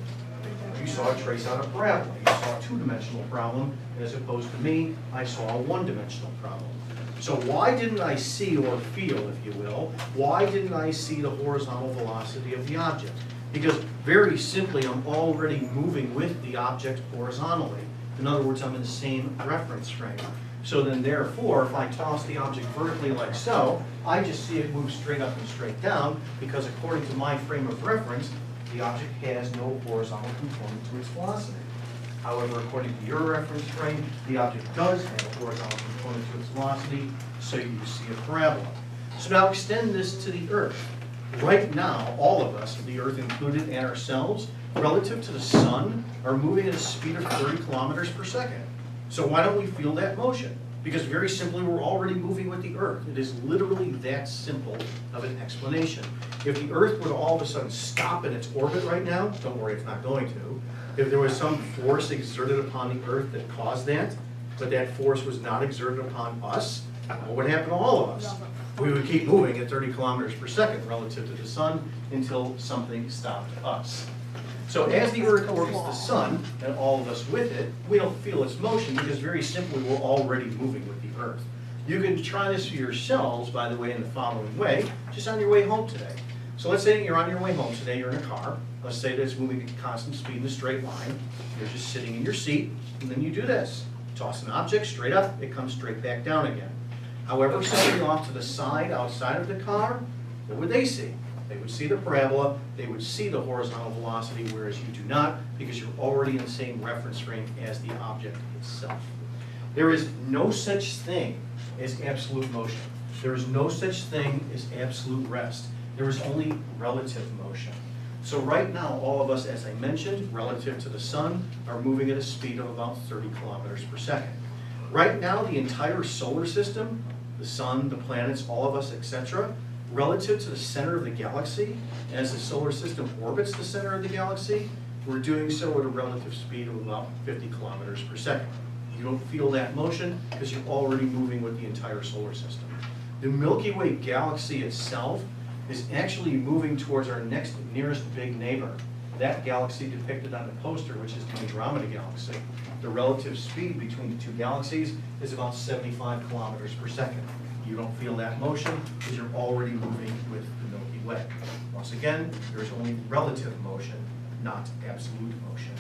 you saw a trace on a parabola. You saw a two-dimensional problem, as opposed to me, I saw a one-dimensional problem. So why didn't I see or feel, if you will, why didn't I see the horizontal velocity of the object? Because very simply, I'm already moving with the object horizontally. In other words, I'm in the same reference frame. So then therefore, if I toss the object vertically like so, I just see it move straight up and straight down, because according to my frame of reference, the object has no horizontal component to its velocity. However, according to your reference frame, the object does have a horizontal component to its velocity, so you see a parabola. So now extend this to the Earth. Right now, all of us, the Earth included, and ourselves, relative to the sun, are moving at a speed of 30 kilometers per second. So why don't we feel that motion? Because very simply, we're already moving with the Earth. It is literally that simple of an explanation. If the Earth were to all of a sudden stop in its orbit right now, don't worry, it's not going to. If there was some force exerted upon the Earth that caused that, but that force was not exerted upon us, what would happen to all of us? We would keep moving at 30 kilometers per second relative to the sun until something stopped us. So as the Earth orbits the sun, and all of us with it, we don't feel its motion because very simply we're already moving with the Earth. You can try this for yourselves, by the way, in the following way, just on your way home today. So let's say you're on your way home today, you're in a car. Let's say that it's moving at constant speed in a straight line. You're just sitting in your seat, and then you do this. Toss an object straight up, it comes straight back down again. However, somebody off to the side, outside of the car, what would they see? They would see the parabola, they would see the horizontal velocity, whereas you do not, because you're already in the same reference frame as the object itself. There is no such thing as absolute motion. There is no such thing as absolute rest. There is only relative motion. So right now, all of us, as I mentioned, relative to the sun, are moving at a speed of about 30 kilometers per second. Right now, the entire solar system, the sun, the planets, all of us, etc., relative to the center of the galaxy, as the solar system orbits the center of the galaxy, we're doing so at a relative speed of about 50 kilometers per second. You don't feel that motion because you're already moving with the entire solar system. The Milky Way galaxy itself is actually moving towards our next nearest big neighbor. That galaxy depicted on the poster, which is the Andromeda Galaxy. The relative speed between the two galaxies is about 75 kilometers per second. You don't feel that motion because you're already moving with the Milky Way. Once again, there's only relative motion, not absolute motion.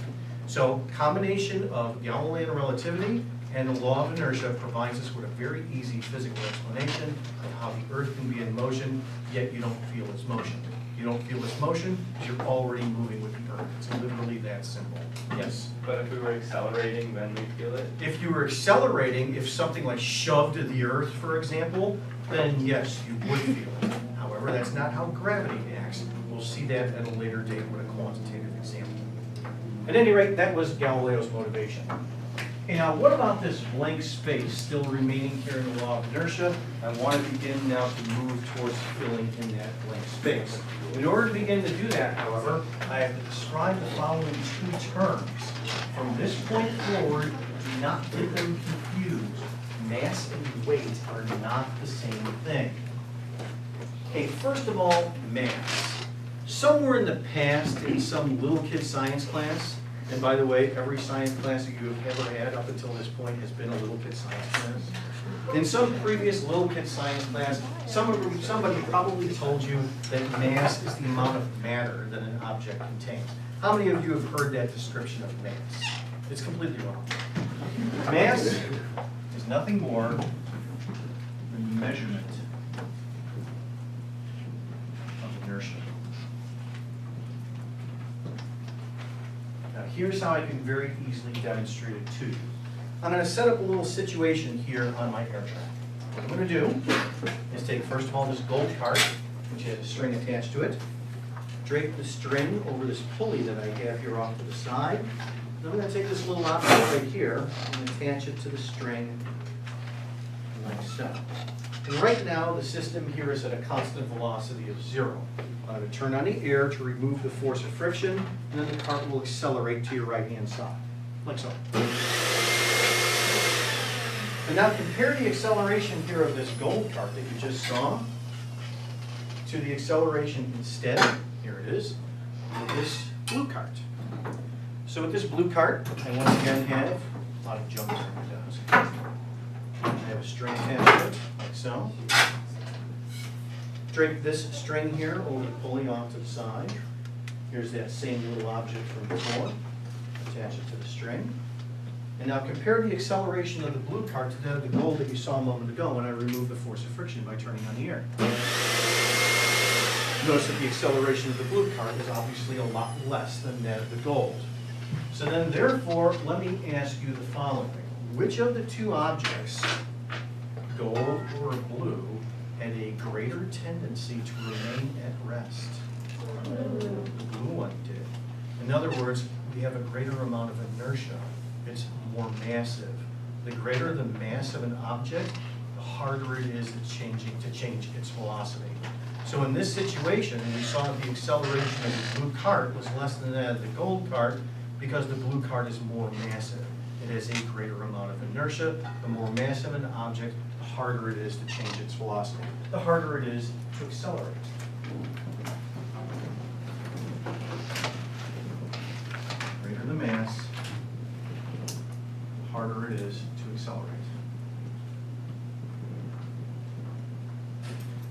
So combination of Galilean relativity and the law of inertia provides us with a very easy physical explanation of how the Earth can be in motion, yet you don't feel its motion. You don't feel its motion because you're already moving with the Earth. It's literally that simple. Yes? But if we were accelerating, then we'd feel it? If you were accelerating, if something like shoved the Earth, for example, then yes, you would feel it. However, that's not how gravity acts. We'll see that at a later date with a quantitative example. At any rate, that was Galileo's motivation. Okay, now what about this blank space still remaining here in the law of inertia? I want to begin now to move towards filling in that blank space. In order to begin to do that, however, I have to describe the following two terms. From this point forward, do not get them confused. Mass and weight are not the same thing. Okay, first of all, mass. Somewhere in the past, in some little kid science class, and by the way, every science class that you have ever had up until this point has been a little kid science class. In some previous little kid science class, somebody probably told you that mass is the amount of matter that an object contains. How many of you have heard that description of mass? It's completely wrong. Mass is nothing more than measurement of inertia. Now here's how I can very easily demonstrate it to you. I'm going to set up a little situation here on my air track. What I'm going to do is take, first of all, this gold cart, which has a string attached to it, drape the string over this pulley that I have here off to the side. Then I'm going to take this little object right here and attach it to the string like so. And right now, the system here is at a constant velocity of 0. I'm going to turn on the air to remove the force of friction, and then the cart will accelerate to your right-hand side, like so. And now compare the acceleration here of this gold cart that you just saw to the acceleration instead, here it is, of this blue cart. So with this blue cart, I once again have a lot of junk on my desk. I have a string attached to it, like so. Drape this string here over the pulley off to the side. Here's that same little object from before. Attach it to the string. And now compare the acceleration of the blue cart to that of the gold that you saw a moment ago when I removed the force of friction by turning on the air. Notice that the acceleration of the blue cart is obviously a lot less than that of the gold. So then therefore, let me ask you the following. Which of the two objects, gold or blue, had a greater tendency to remain at rest? The blue one did. In other words, we have a greater amount of inertia. It's more massive. The greater the mass of an object, the harder it is to change its velocity. So in this situation, we saw the acceleration of the blue cart was less than that of the gold cart because the blue cart is more massive. It has a greater amount of inertia. The more massive an object, the harder it is to change its velocity. The harder it is to accelerate. Greater the mass, the harder it is to accelerate.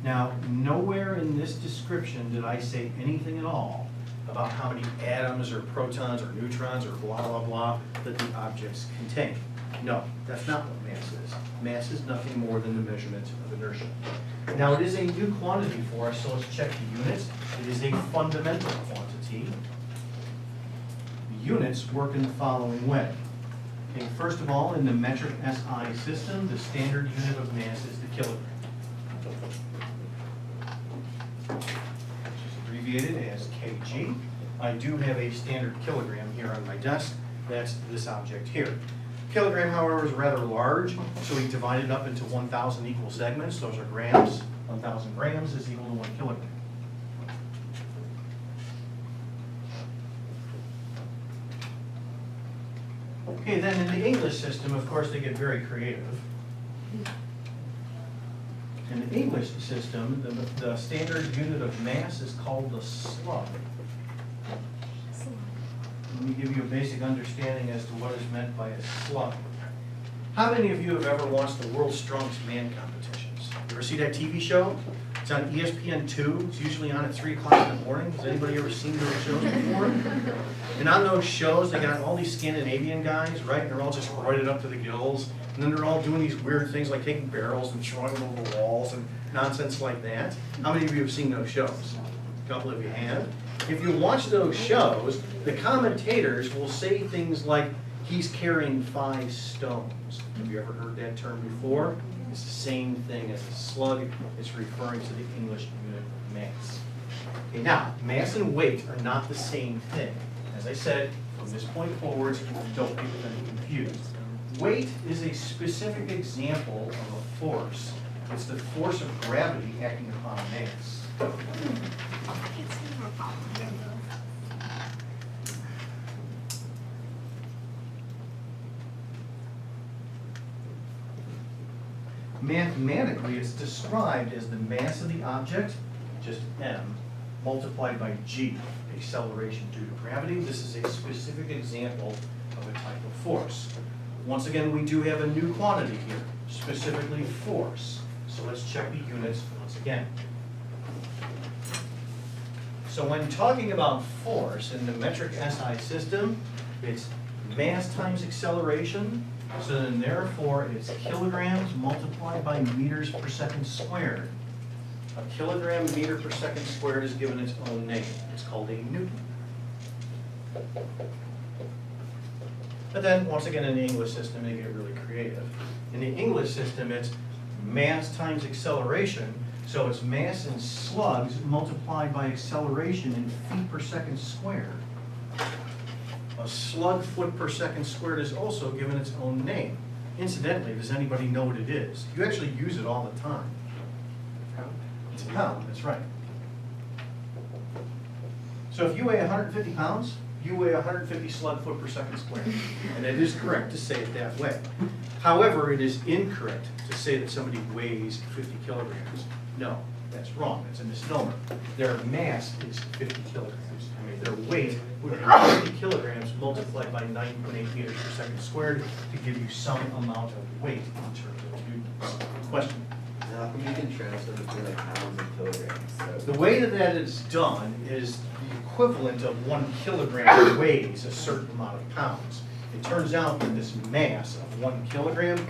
Now, nowhere in this description did I say anything at all about how many atoms or protons or neutrons or blah, blah, blah that the objects contain. No, that's not what mass is. Mass is nothing more than the measurement of inertia. Now, it is a new quantity for us, so let's check the units. It is a fundamental quantity. The units work in the following way. Okay, first of all, in the metric SI system, the standard unit of mass is the kilogram, which is abbreviated as kg. I do have a standard kilogram here on my desk. That's this object here. Kilogram, however, is rather large, so we divide it up into 1,000 equal segments. Those are grams. 1,000 grams is equal to 1 kilogram. Okay, then in the English system, of course, they get very creative. In the English system, the standard unit of mass is called the slug. Let me give you a basic understanding as to what is meant by a slug. How many of you have ever watched the World's Strongest Man competitions? You ever see that TV show? It's on ESPN2. It's usually on at 3 o'clock in the morning. Has anybody ever seen those shows before? And on those shows, they got all these Scandinavian guys, right? And they're all just roided up to the gills. And then they're all doing these weird things like taking barrels and throwing them over the walls and nonsense like that. How many of you have seen those shows? A couple of you have. If you watch those shows, the commentators will say things like, he's carrying 5 stones. Have you ever heard that term before? It's the same thing as a slug. It's referring to the English unit of mass. Okay, now, mass and weight are not the same thing. As I said, from this point forward, don't get them confused. Weight is a specific example of a force. It's the force of gravity acting upon mass. Mathematically, it's described as the mass of the object, just m, multiplied by g, acceleration due to gravity. This is a specific example of a type of force. Once again, we do have a new quantity here, specifically force. So let's check the units once again. So when talking about force in the metric SI system, it's mass times acceleration. So then therefore, it's kilograms multiplied by meters per second squared. A kilogram meter per second squared is given its own name. It's called a Newton. But then, once again, in the English system, they get really creative. In the English system, it's mass times acceleration. So it's mass in slugs multiplied by acceleration in feet per second squared. A slug foot per second squared is also given its own name. Incidentally, does anybody know what it is? You actually use it all the time. It's a pound, that's right. So if you weigh 150 pounds, you weigh 150 slug foot per second squared. And it is correct to say it that way. However, it is incorrect to say that somebody weighs 50 kilograms. No, That's wrong, that's a misnomer. Their mass is 50 kilograms. Their weight would be 50 kilograms multiplied by 9.8 meters per second squared to give you some amount of weight in terms of newtons. Question? How come you can transfer between like pounds and kilograms? So The way that is done is the equivalent of 1 kilogram weighs a certain amount of pounds. It turns out that this mass of 1 kilogram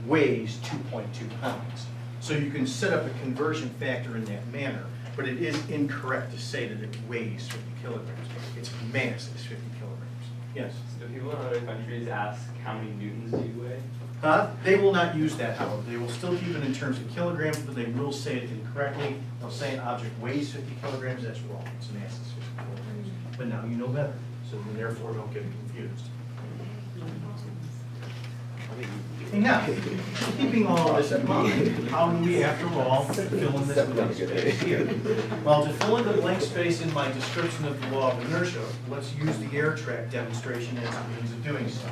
weighs 2.2 pounds. So you can set up a conversion factor in that manner, but it is incorrect to say that it weighs 50 kilograms. Its mass is 50 kilograms. Yes? Do people in other countries ask how many newtons do you weigh? They will not use that, however. They will still keep it in terms of kilograms, but they will say it incorrectly. They'll say an object weighs 50 kilograms, that's wrong. Its mass is 50 kilograms. But now you know better, so then therefore don't get confused. Okay, now, keeping all this in mind, how do we, after all, fill in this blank space here? Well, to fill in the blank space in my description of the law of inertia, let's use the air track demonstration as a means of doing so.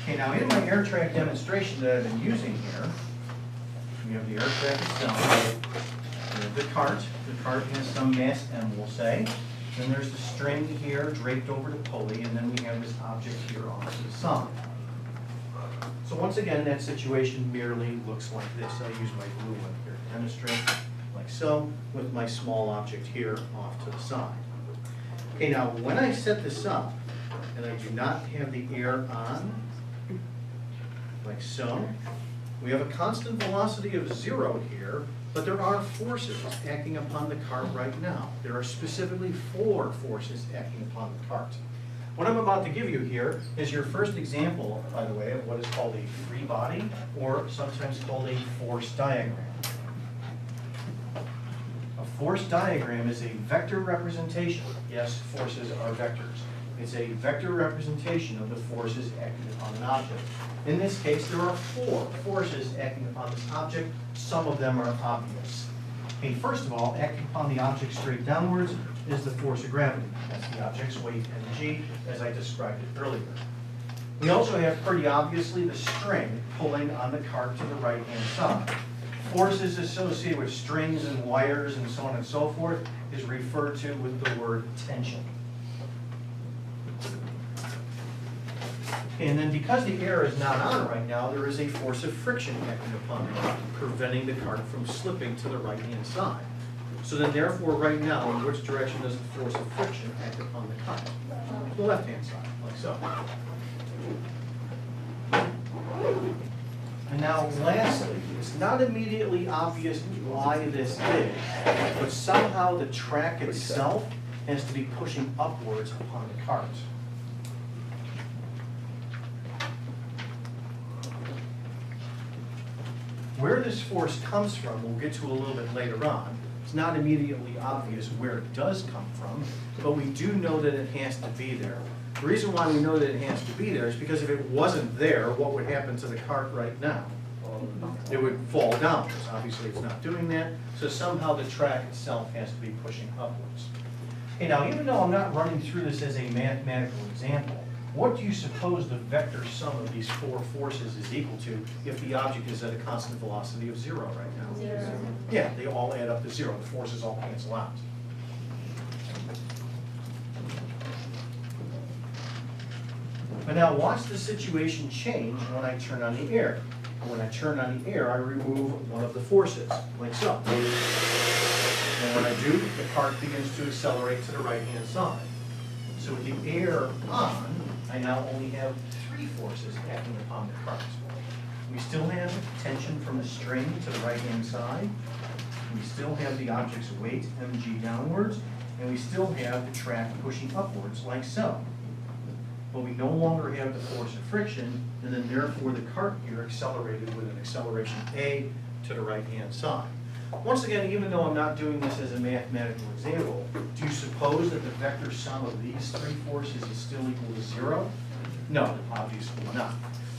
Okay, now in my air track demonstration that I've been using here, we have the air track itself, we have the cart has some mass M, we'll say, then there's the string here draped over the pulley, and then we have this object here off to the side. So once again, that situation merely looks like this. I use my blue one here to demonstrate, like so, with my small object here off to the side. Okay, now when I set this up, and I do not have the air on, like so, we have a constant velocity of 0 here, but there are forces acting upon the cart right now. There are specifically 4 forces acting upon the cart. What I'm about to give you here is your first example, by the way, of what is called a free body, or sometimes called a force diagram. A force diagram is a vector representation. Yes, forces are vectors. It's a vector representation of the forces acting upon an object. In this case, there are 4 forces acting upon this object. Some of them are obvious. Okay, first of all, acting upon the object straight downwards is the force of gravity. That's the object's weight, mg, as I described it earlier. We also have pretty obviously the string pulling on the cart to the right-hand side. Forces associated with strings and wires and so on and so forth is referred to with the word tension. And then because the air is not on right now, there is a force of friction acting upon the cart, preventing the cart from slipping to the right-hand side. So then therefore right now, in which direction does the force of friction act upon the cart? The left-hand side, like so. And now lastly, it's not immediately obvious why this is, but somehow the track itself has to be pushing upwards upon the cart. Where this force comes from, we'll get to a little bit later on. It's not immediately obvious where it does come from, but we do know that it has to be there. The reason why we know that it has to be there is because if it wasn't there, what would happen to the cart right now? It would fall downwards. Obviously, it's not doing that, so somehow the track itself has to be pushing upwards. Okay, now even though I'm not running through this as a mathematical example, what do you suppose the vector sum of these 4 forces is equal to if the object is at a constant velocity of 0 right now? 0. Yeah, they all add up to 0. The forces all cancel out. But now watch the situation change when I turn on the air. When I turn on the air, I remove one of the forces, like so. And when I do, the cart begins to accelerate to the right-hand side. So with the air on, I now only have 3 forces acting upon the cart. We still have tension from the string to the right-hand side. We still have the object's weight, mg, downwards. And we still have the track pushing upwards, like so. But we no longer have the force of friction, and then therefore the cart here accelerated with an acceleration a to the right-hand side. Once again, even though I'm not doing this as a mathematical example, do you suppose that the vector sum of these 3 forces is still equal to 0? No, obviously not.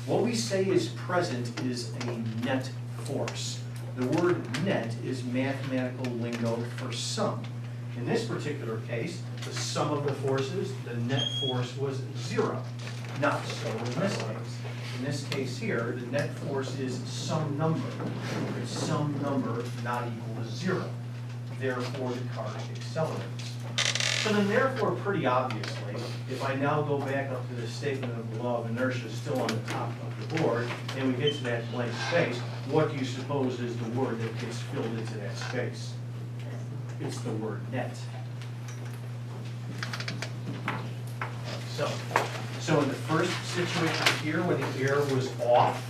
What we say is present is a net force. The word net is mathematical lingo for sum. In this particular case, the sum of the forces, the net force was 0. Not so in this case. In this case here, the net force is some number. It's some number not equal to 0. Therefore, the car accelerates. So then therefore, pretty obviously, if I now go back up to the statement of the law of inertia still on the top of the board, and we get to that blank space, what do you suppose is the word that gets filled into that space? It's the word net. So in the first situation here, where the air was off,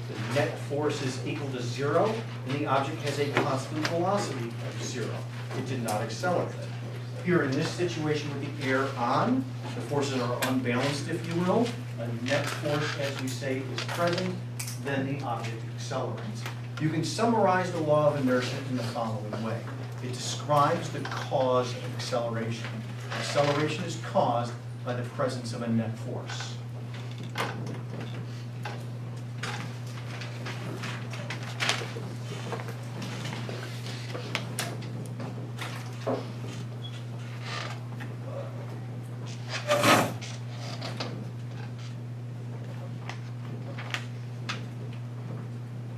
the net force is equal to 0, and the object has a constant velocity of 0. It did not accelerate. Here in this situation with the air on, the forces are unbalanced, if you will. A net force, as we say, is present, then the object accelerates. You can summarize the law of inertia in the following way. It describes the cause of acceleration. Acceleration is caused by the presence of a net force.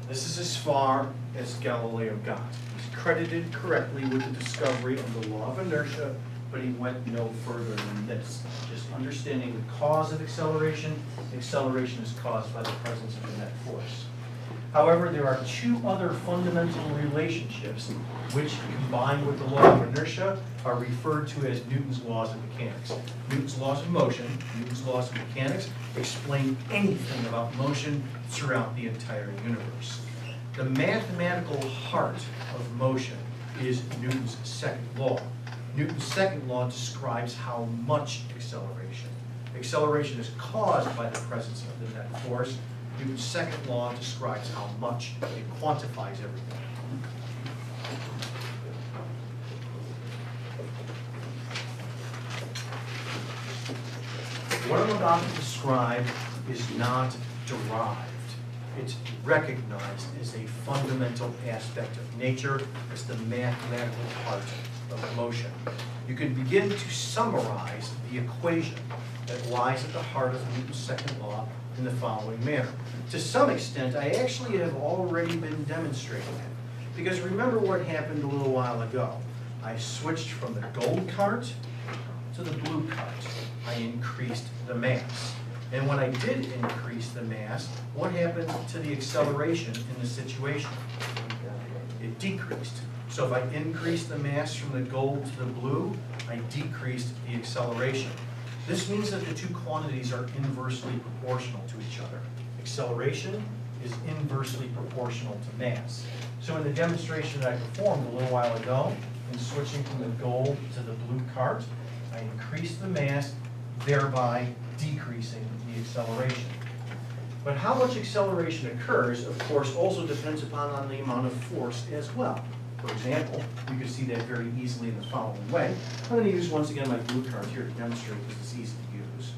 This is as far as Galileo got. He's credited correctly with the discovery of the law of inertia, but he went no further than this. Just understanding the cause of acceleration. Acceleration is caused by the presence of a net force. However, there are two other fundamental relationships which, combined with the law of inertia, are referred to as Newton's laws of mechanics. Newton's laws of motion, Newton's laws of mechanics, explain anything about motion throughout the entire universe. The mathematical heart of motion is Newton's second law. Newton's second law describes how much acceleration. Acceleration is caused by the presence of the net force. Newton's second law describes how much. It quantifies everything. What I'm about to describe is not derived. It's recognized as a fundamental aspect of nature. It's the mathematical heart of motion. You can begin to summarize the equation that lies at the heart of Newton's second law in the following manner. To some extent, I actually have already been demonstrating it. Because remember what happened a little while ago. I switched from the gold cart to the blue cart. I increased the mass. And when I did increase the mass, what happened to the acceleration in the situation? It decreased. So if I increased the mass from the gold to the blue, I decreased the acceleration. This means that the two quantities are inversely proportional to each other. Acceleration is inversely proportional to mass. So in the demonstration that I performed a little while ago, in switching from the gold to the blue cart, I increased the mass, thereby decreasing the acceleration. But how much acceleration occurs, of course, also depends upon the amount of force as well. For example, we could see that very easily in the following way. I'm going to use once again my blue card here to demonstrate because it's easy to use.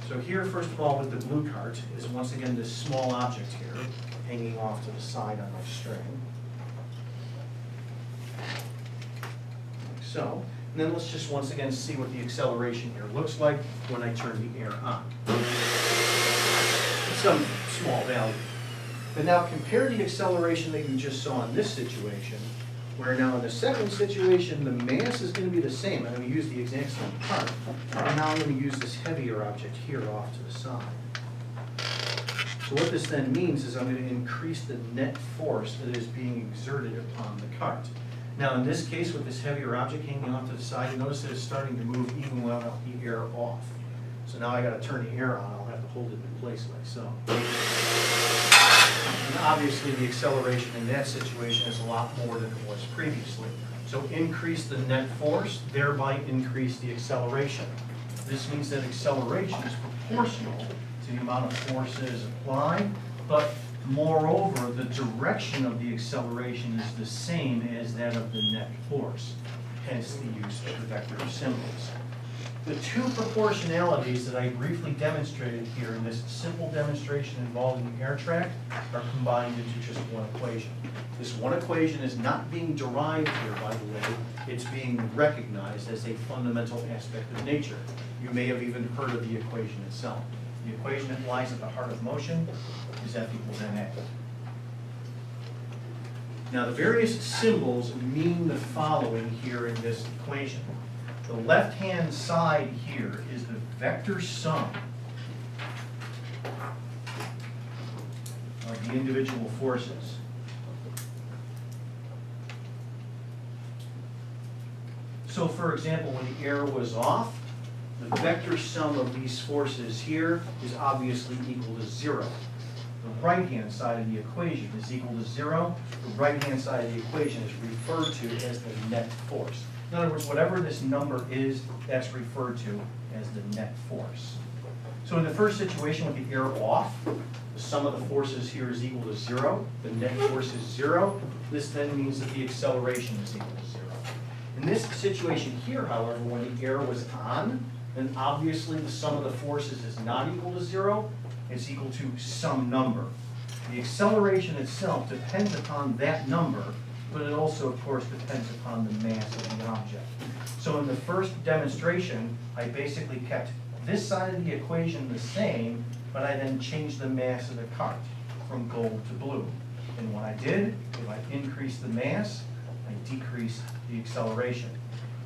So here, first of all, with the blue cart is once again this small object here hanging off to the side on my string. Like so. And then let's just once again see what the acceleration here looks like when I turn the air on. Some small value. But now compare the acceleration that you just saw in this situation, where now in the second situation, the mass is going to be the same. I'm going to use the exact same part. And now I'm going to use this heavier object here off to the side. So what this then means is I'm going to increase the net force that is being exerted upon the cart. Now in this case, with this heavier object hanging off to the side, notice that it's starting to move even without the air off. So now I got to turn the air on. I'll have to hold it in place like so. And obviously the acceleration in that situation is a lot more than it was previously. So increase the net force, thereby increase the acceleration. This means that acceleration is proportional to the amount of force that is applied, but moreover, the direction of the acceleration is the same as that of the net force, hence the use of the vector symbols. The two proportionalities that I briefly demonstrated here in this simple demonstration involving the air tract are combined into just one equation. This one equation is not being derived here, by the way. It's being recognized as a fundamental aspect of nature. You may have even heard of the equation itself. The equation that lies at the heart of motion is F equals ma. Now the various symbols mean the following here in this equation. The left-hand side here is the vector sum of the individual forces. So for example, when the arrow was off, the vector sum of these forces here is obviously equal to 0. The right-hand side of the equation is equal to 0. The right-hand side of the equation is referred to as the net force. In other words, whatever this number is, that's referred to as the net force. So in the first situation with the arrow off, the sum of the forces here is equal to 0. The net force is 0. This then means that the acceleration is equal to 0. In this situation here, however, when the arrow is on, then obviously the sum of the forces is not equal to 0. It's equal to some number. The acceleration itself depends upon that number, but it also, of course, depends upon the mass of the object. So in the first demonstration, I basically kept this side of the equation the same, but I then changed the mass of the cart from gold to blue. And what I did, if I increased the mass, I decreased the acceleration.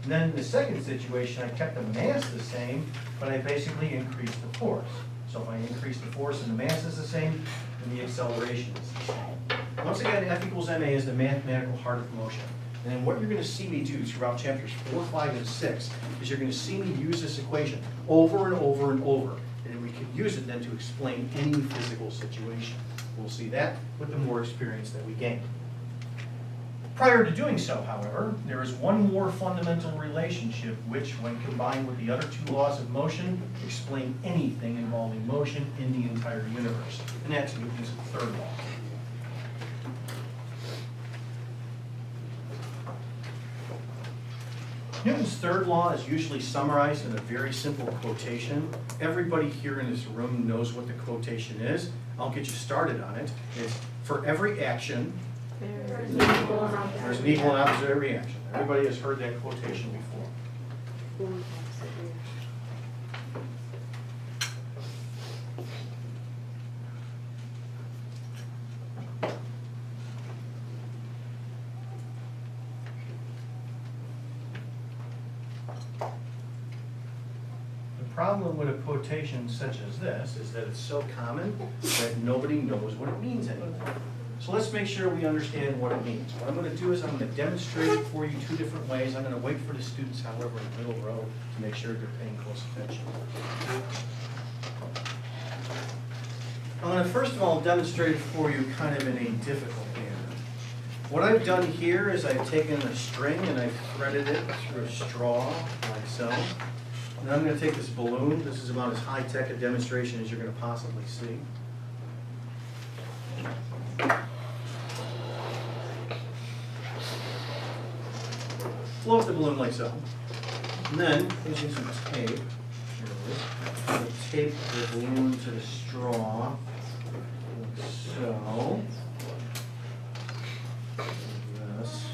And then in the second situation, I kept the mass the same, but I basically increased the force. So if I increase the force and the mass is the same, then the acceleration is the same. Once again, F equals ma is the mathematical heart of motion. And then what you're going to see me do throughout chapters 4, 5, and 6 is you're going to see me use this equation over and over and over. And we can use it then to explain any physical situation. We'll see that with the more experience that we gain. Prior to doing so, however, there is one more fundamental relationship which, when combined with the other two laws of motion, explain anything involving motion in the entire universe. And that's Newton's third law. Newton's third law is usually summarized in a very simple quotation. Everybody here in this room knows what the quotation is. I'll get you started on it. It's, for every action, there's an equal and opposite reaction. Everybody has heard that quotation before. The problem with a quotation such as this is that it's so common that nobody knows what it means anymore. So let's make sure we understand what it means. What I'm going to do is I'm going to demonstrate it for you two different ways. I'm going to wait for the students, however, in the middle row to make sure they're paying close attention. I'm going to first of all demonstrate it for you kind of in a difficult manner. What I've done here is I've taken a string and I've threaded it through a straw like so. And I'm going to take this balloon. This is about as high-tech a demonstration as you're going to possibly see. Flow up the balloon like so. And then, using some tape, here it is, I'm going to tape the balloon to the straw, like so. Like this.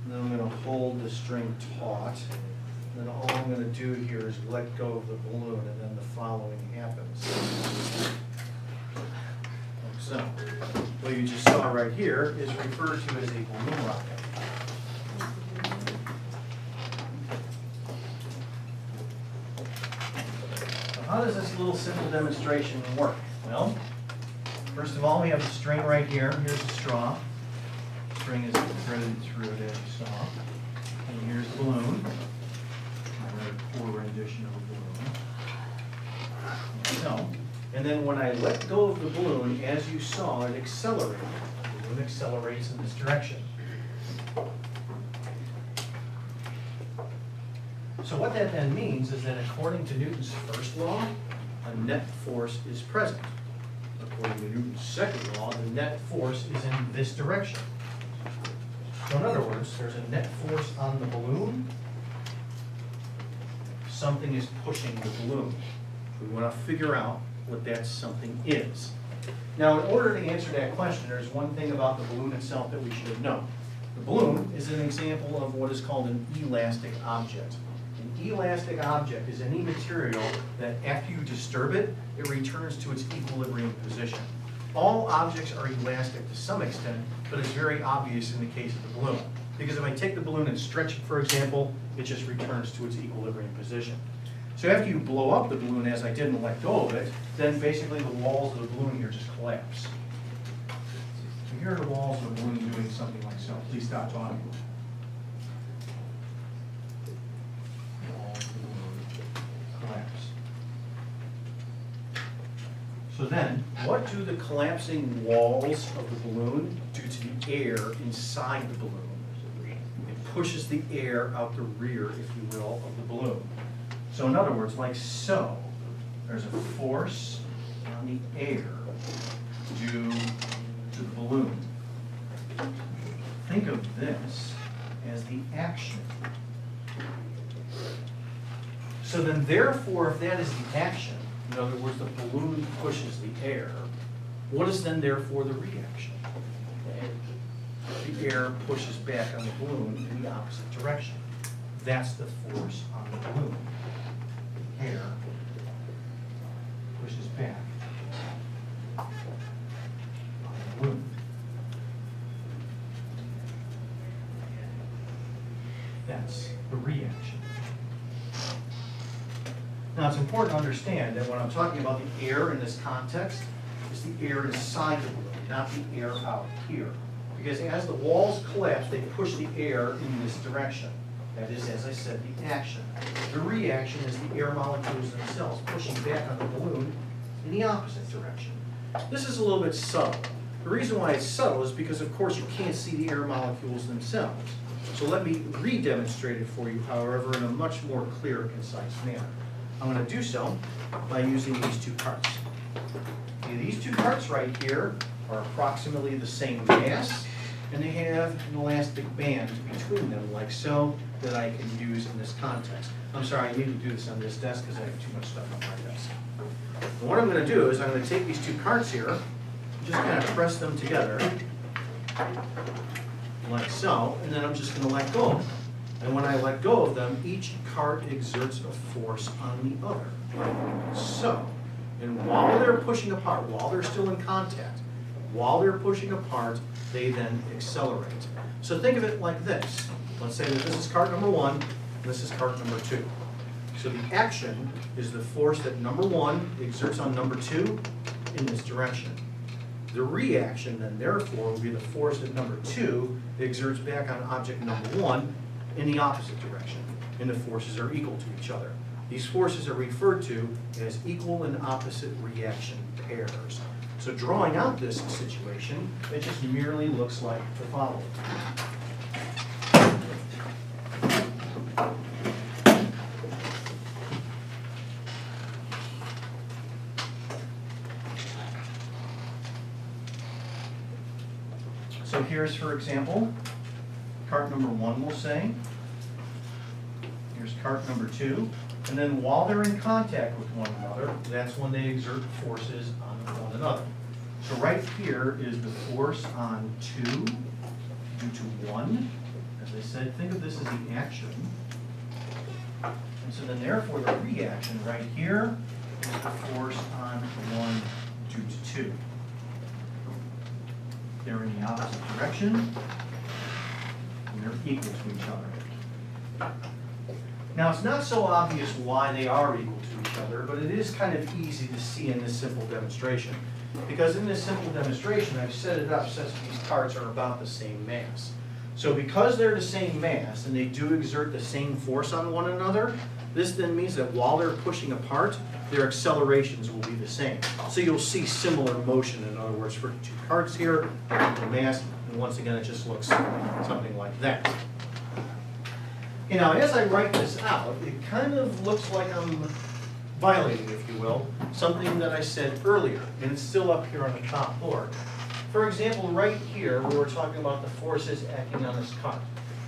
And then I'm going to hold the string taut. And then all I'm going to do here is let go of the balloon, and then the following happens. Like so. What you just saw right here is referred to as a balloon rocket. How does this little simple demonstration work? Well, first of all, we have a string right here. Here's the straw. The string is threaded through it, as you saw. And here's the balloon. A rather poor rendition of a balloon. So, and then when I let go of the balloon, as you saw, it accelerated. The balloon accelerates in this direction. So what that then means is that according to Newton's first law, a net force is present. According to Newton's second law, the net force is in this direction. So in other words, there's a net force on the balloon. Something is pushing the balloon. We want to figure out what that something is. Now, in order to answer that question, there's one thing about the balloon itself that we should know. The balloon is an example of what is called an elastic object. An elastic object is any material that after you disturb it, it returns to its equilibrium position. All objects are elastic to some extent, but it's very obvious in the case of the balloon. Because if I take the balloon and stretch it, for example, it just returns to its equilibrium position. So after you blow up the balloon, as I did and let go of it, then basically the walls of the balloon here just collapse. So here are the walls of the balloon doing something like so. Please stop talking. Walls of the balloon collapse. So then, what do the collapsing walls of the balloon do to the air inside the balloon? It pushes the air out the rear, if you will, of the balloon. So in other words, like so, there's a force on the air due to the balloon. Think of this as the action. So then therefore, if that is the action, in other words, the balloon pushes the air, what is then therefore the reaction? The air pushes back on the balloon in the opposite direction. That's the force on the balloon. Air pushes back on the balloon. That's the reaction. Now it's important to understand that when I'm talking about the air in this context, it's the air inside the balloon, not the air out here. Because as the walls collapse, they push the air in this direction. That is, as I said, the action. The reaction is the air molecules themselves pushing back on the balloon in the opposite direction. This is a little bit subtle. The reason why it's subtle is because, of course, you can't see the air molecules themselves. So let me re-demonstrate it for you, however, in a much more clear and concise manner. I'm going to do so by using these two parts. Okay, these two parts right here are approximately the same mass, and they have an elastic band between them, like so, that I can use in this context. I'm sorry, I need to do this on this desk because I have too much stuff on my desk. And what I'm going to do is I'm going to take these two parts here, and just kind of press them together, like so, and then I'm just going to let go of them. And when I let go of them, each part exerts a force on the other, like so. And while they're pushing apart, while they're still in contact, while they're pushing apart, they then accelerate. So think of it like this. Let's say that this is cart number 1, and this is cart number 2. So the action is the force that number 1 exerts on number 2 in this direction. The reaction then therefore will be the force that number 2 exerts back on object number 1 in the opposite direction. And the forces are equal to each other. These forces are referred to as equal and opposite reaction pairs. So drawing out this situation, it just merely looks like the following. So here's, for example, cart number 1, we'll say. Here's cart number 2. And then while they're in contact with one another, that's when they exert forces on one another. So right here is the force on 2 due to 1. As I said, think of this as the action. And so then therefore the reaction right here is the force on 1 due to 2. They're in the opposite direction, and they're equal to each other. Now, it's not so obvious why they are equal to each other, but it is kind of easy to see in this simple demonstration. Because in this simple demonstration, I've set it up such that these carts are about the same mass. So because they're the same mass, and they do exert the same force on one another, this then means that while they're pushing apart, their accelerations will be the same. So you'll see similar motion, in other words, for two carts here, equal mass, and once again, it just looks something like that. You know, as I write this out, it kind of looks like I'm violating, if you will, something that I said earlier, and it's still up here on the top board. For example, right here, where we're talking about the forces acting on this cart.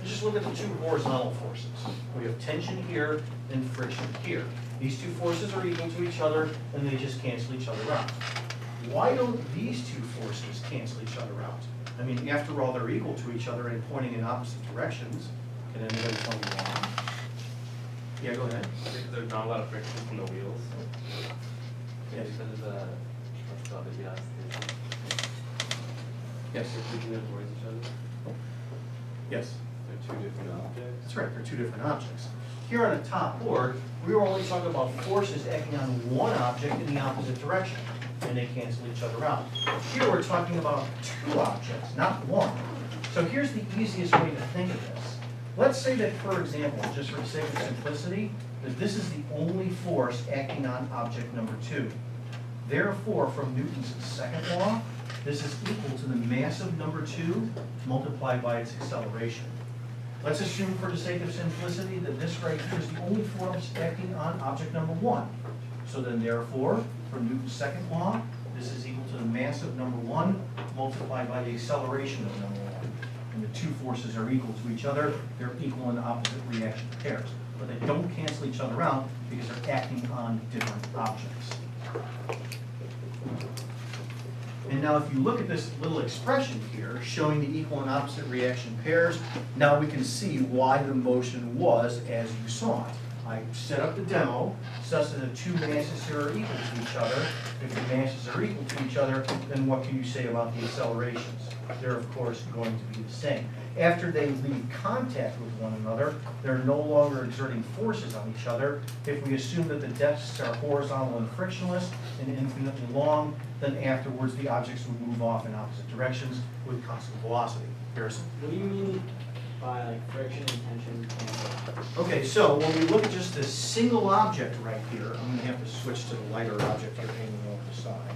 Just look at the two horizontal forces. We have tension here and friction here. These two forces are equal to each other, and they just cancel each other out. Why don't these two forces cancel each other out? I mean, after all, they're equal to each other and pointing in opposite directions. Can anybody tell me why? Yeah, go ahead. Because there's not a lot of friction from the wheels. Yes. Because what's called the gas. Yes. They're pushing them towards each other. Yes. They're two different objects. That's right, they're two different objects. Here on the top board, we were only talking about forces acting on one object in the opposite direction, and they cancel each other out. Here we're talking about two objects, not one. So here's the easiest way to think of this. Let's say that, for example, just for the sake of simplicity, that this is the only force acting on object number 2. Therefore, from Newton's second law, this is equal to the mass of number 2 multiplied by its acceleration. Let's assume for the sake of simplicity that this right here is the only force acting on object number 1. So then therefore, from Newton's second law, this is equal to the mass of number 1 multiplied by the acceleration of number 1. And the two forces are equal to each other. They're equal and opposite reaction pairs. But they don't cancel each other out because they're acting on different objects. And now if you look at this little expression here, showing the equal and opposite reaction pairs, now we can see why the motion was as you saw it. I set up the demo such that the two masses here are equal to each other. If the masses are equal to each other, then what can you say about the accelerations? They're of course going to be the same. After they leave contact with one another, they're no longer exerting forces on each other. If we assume that the depths are horizontal and frictionless and infinitely long, then afterwards the objects would move off in opposite directions with constant velocity. Harrison? What do you mean by like friction and tension cancel? Okay, so when we look at just this single object right here, I'm going to have to switch to the lighter object here hanging over the side.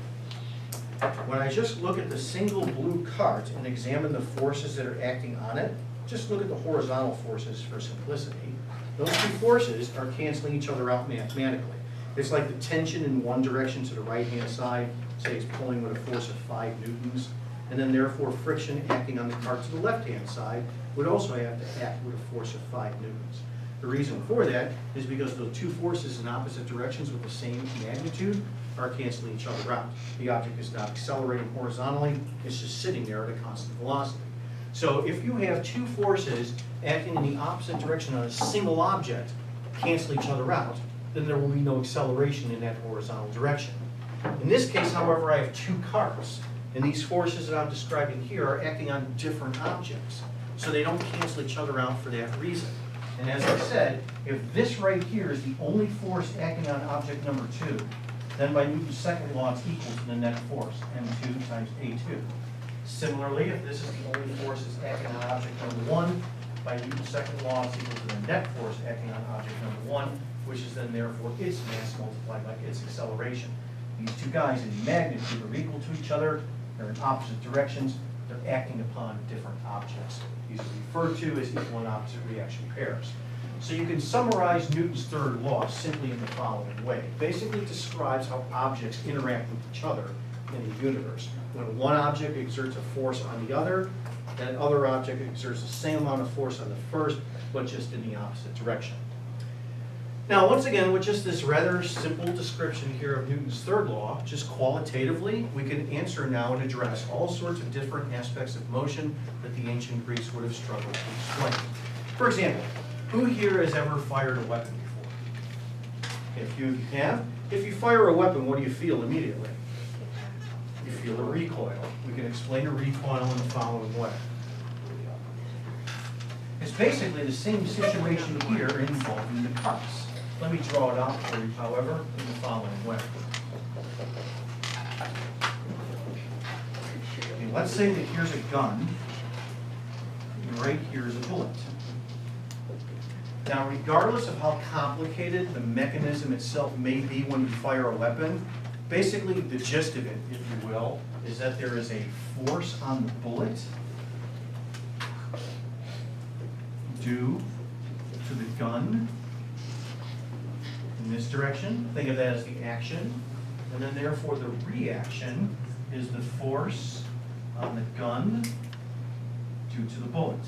When I just look at the single blue cart and examine the forces that are acting on it, just look at the horizontal forces for simplicity. Those two forces are canceling each other out mathematically. It's like the tension in one direction to the right-hand side, say it's pulling with a force of 5 newtons, and then therefore friction acting on the cart to the left-hand side would also have to act with a force of 5 newtons. The reason for that is because those two forces in opposite directions with the same magnitude are canceling each other out. The object is not accelerating horizontally, it's just sitting there at a constant velocity. So if you have two forces acting in the opposite direction on a single object cancel each other out, then there will be no acceleration in that horizontal direction. In this case, however, I have two carts, and these forces that I'm describing here are acting on different objects. So they don't cancel each other out for that reason. And as I said, if this right here is the only force acting on object number 2, then by Newton's second law it's equal to the net force, m2 times a2. Similarly, if this is the only force that's acting on object number 1, by Newton's second law it's equal to the net force acting on object number 1, which is then therefore its mass multiplied by its acceleration. These two guys in magnitude are equal to each other, they're in opposite directions, they're acting upon different objects. These are referred to as equal and opposite reaction pairs. So you can summarize Newton's third law simply in the following way. It basically describes how objects interact with each other in the universe. When one object exerts a force on the other, that other object exerts the same amount of force on the first, but just in the opposite direction. Now, once again, with just this rather simple description here of Newton's third law, just qualitatively, we can answer now and address all sorts of different aspects of motion that the ancient Greeks would have struggled to explain. For example, who here has ever fired a weapon before? If you have, if you fire a weapon, what do you feel immediately? You feel a recoil. We can explain a recoil in the following way. It's basically the same situation here involving the carts. Let me draw it out for you, however, in the following way. Okay, let's say that here's a gun, and right here is a bullet. Now, regardless of how complicated the mechanism itself may be when you fire a weapon, basically the gist of it, if you will, is that there is a force on the bullet due to the gun in this direction. Think of that as the action. And then therefore the reaction is the force on the gun due to the bullet.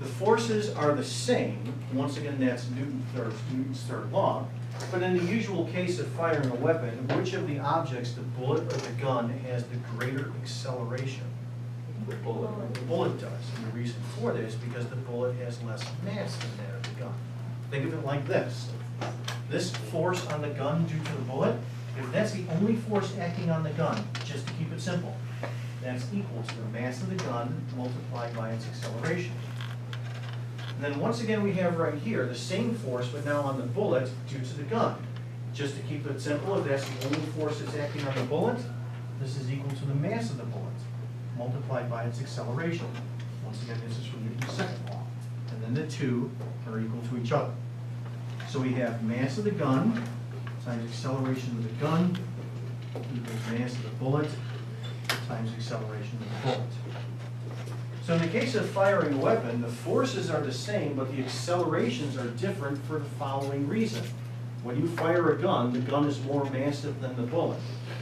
The forces are the same. Once again, that's Newton's third law. But in the usual case of firing a weapon, which of the objects, the bullet or the gun, has the greater acceleration? The bullet does, and the reason for this is because the bullet has less mass than that of the gun. Think of it like this. This force on the gun due to the bullet, if that's the only force acting on the gun, just to keep it simple, that's equal to the mass of the gun multiplied by its acceleration. And then once again we have right here the same force, but now on the bullet due to the gun. Just to keep it simple, if that's the only force that's acting on the bullet, this is equal to the mass of the bullet multiplied by its acceleration. Once again, this is from Newton's second law. And then the two are equal to each other. So we have mass of the gun times acceleration of the gun equals mass of the bullet times acceleration of the bullet. So in the case of firing a weapon, the forces are the same, but the accelerations are different for the following reason. When you fire a gun, the gun is more massive than the bullet.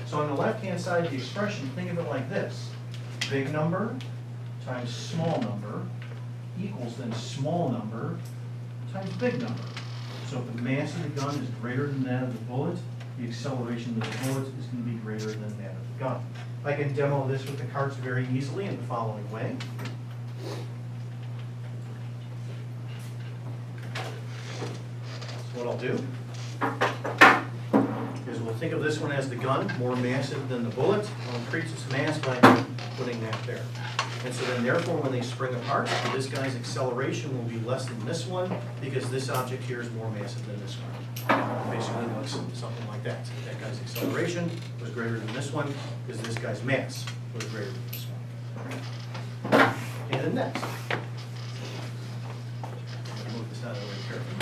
So on the left-hand side of the expression, think of it like this. Big number times small number equals then small number times big number. So if the mass of the gun is greater than that of the bullet, the acceleration of the bullet is going to be greater than that of the gun. I can demo this with the cards very easily in the following way. So what I'll do is we'll think of this one as the gun, more massive than the bullet. I'll increase its mass by putting that there. And so then therefore when they spring apart, this guy's acceleration will be less than this one because this object here is more massive than this one. Basically looks something like that. That guy's acceleration was greater than this one because this guy's mass was greater than this one. And then next. Move this out of the way carefully.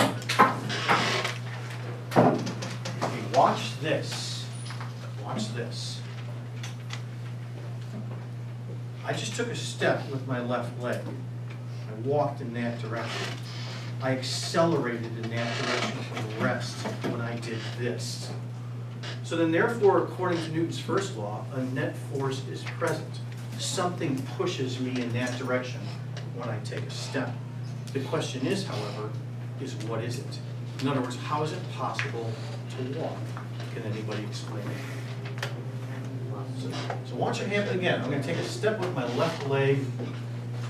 Okay, watch this. Watch this. I just took a step with my left leg. I walked in that direction. I accelerated in that direction from rest when I did this. So then therefore, according to Newton's first law, a net force is present. Something pushes me in that direction when I take a step. The question is, however, is what is it? In other words, how is it possible to walk? Can anybody explain it? So watch it happen again. I'm going to take a step with my left leg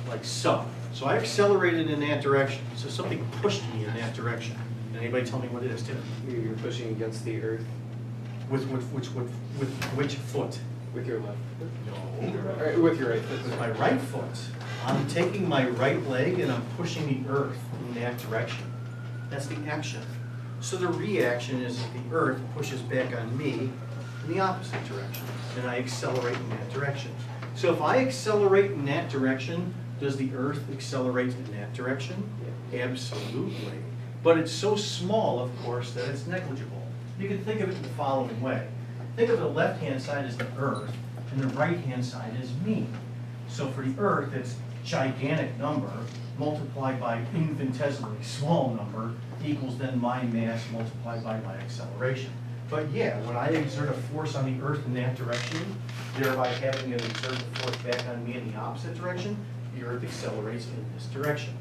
like so. So I accelerated in that direction. So something pushed me in that direction. Can anybody tell me what it is, Tim? You're pushing against the earth With which foot? with your left. No. Or with your right foot. With my right foot. I'm taking my right leg and I'm pushing the earth in that direction. That's the action. So the reaction is that the earth pushes back on me in the opposite direction. And I accelerate in that direction. So if I accelerate in that direction, does the earth accelerate in that direction? Yeah. Absolutely. But it's so small, of course, that it's negligible. You can think of it in the following way. Think of the left-hand side as the earth, and the right-hand side as me. So for the earth, it's gigantic number multiplied by infinitesimally small number equals then my mass multiplied by my acceleration. But yeah, when I exert a force on the earth in that direction, thereby having it exert the force back on me in the opposite direction, the earth accelerates in this direction.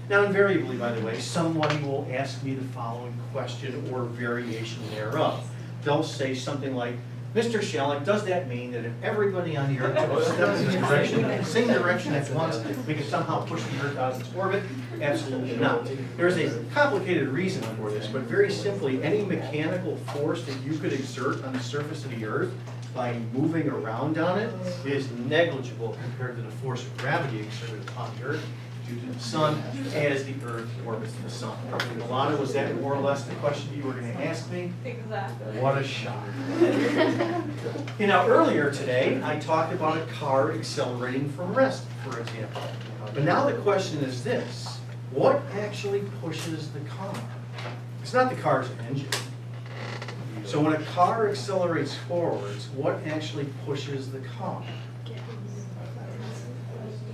Now invariably, by the way, somebody will ask me the following question or variation thereof. They'll say something like, Mr. Shalek, does that mean that if everybody on the earth took a step in this direction, in the same direction at once, we could somehow push the earth out of its orbit? Absolutely not. There's a complicated reason for this, but very simply, any mechanical force that you could exert on the surface of the earth by moving around on it is negligible compared to the force of gravity exerted upon the earth due to the sun as the earth orbits the sun. Alana, was that more or less the question you were going to ask me? Exactly. What a shock. You know, earlier today, I talked about a car accelerating from rest, for example. But now the question is this: what actually pushes the car? It's not the car's engine. So when a car accelerates forwards, what actually pushes the car?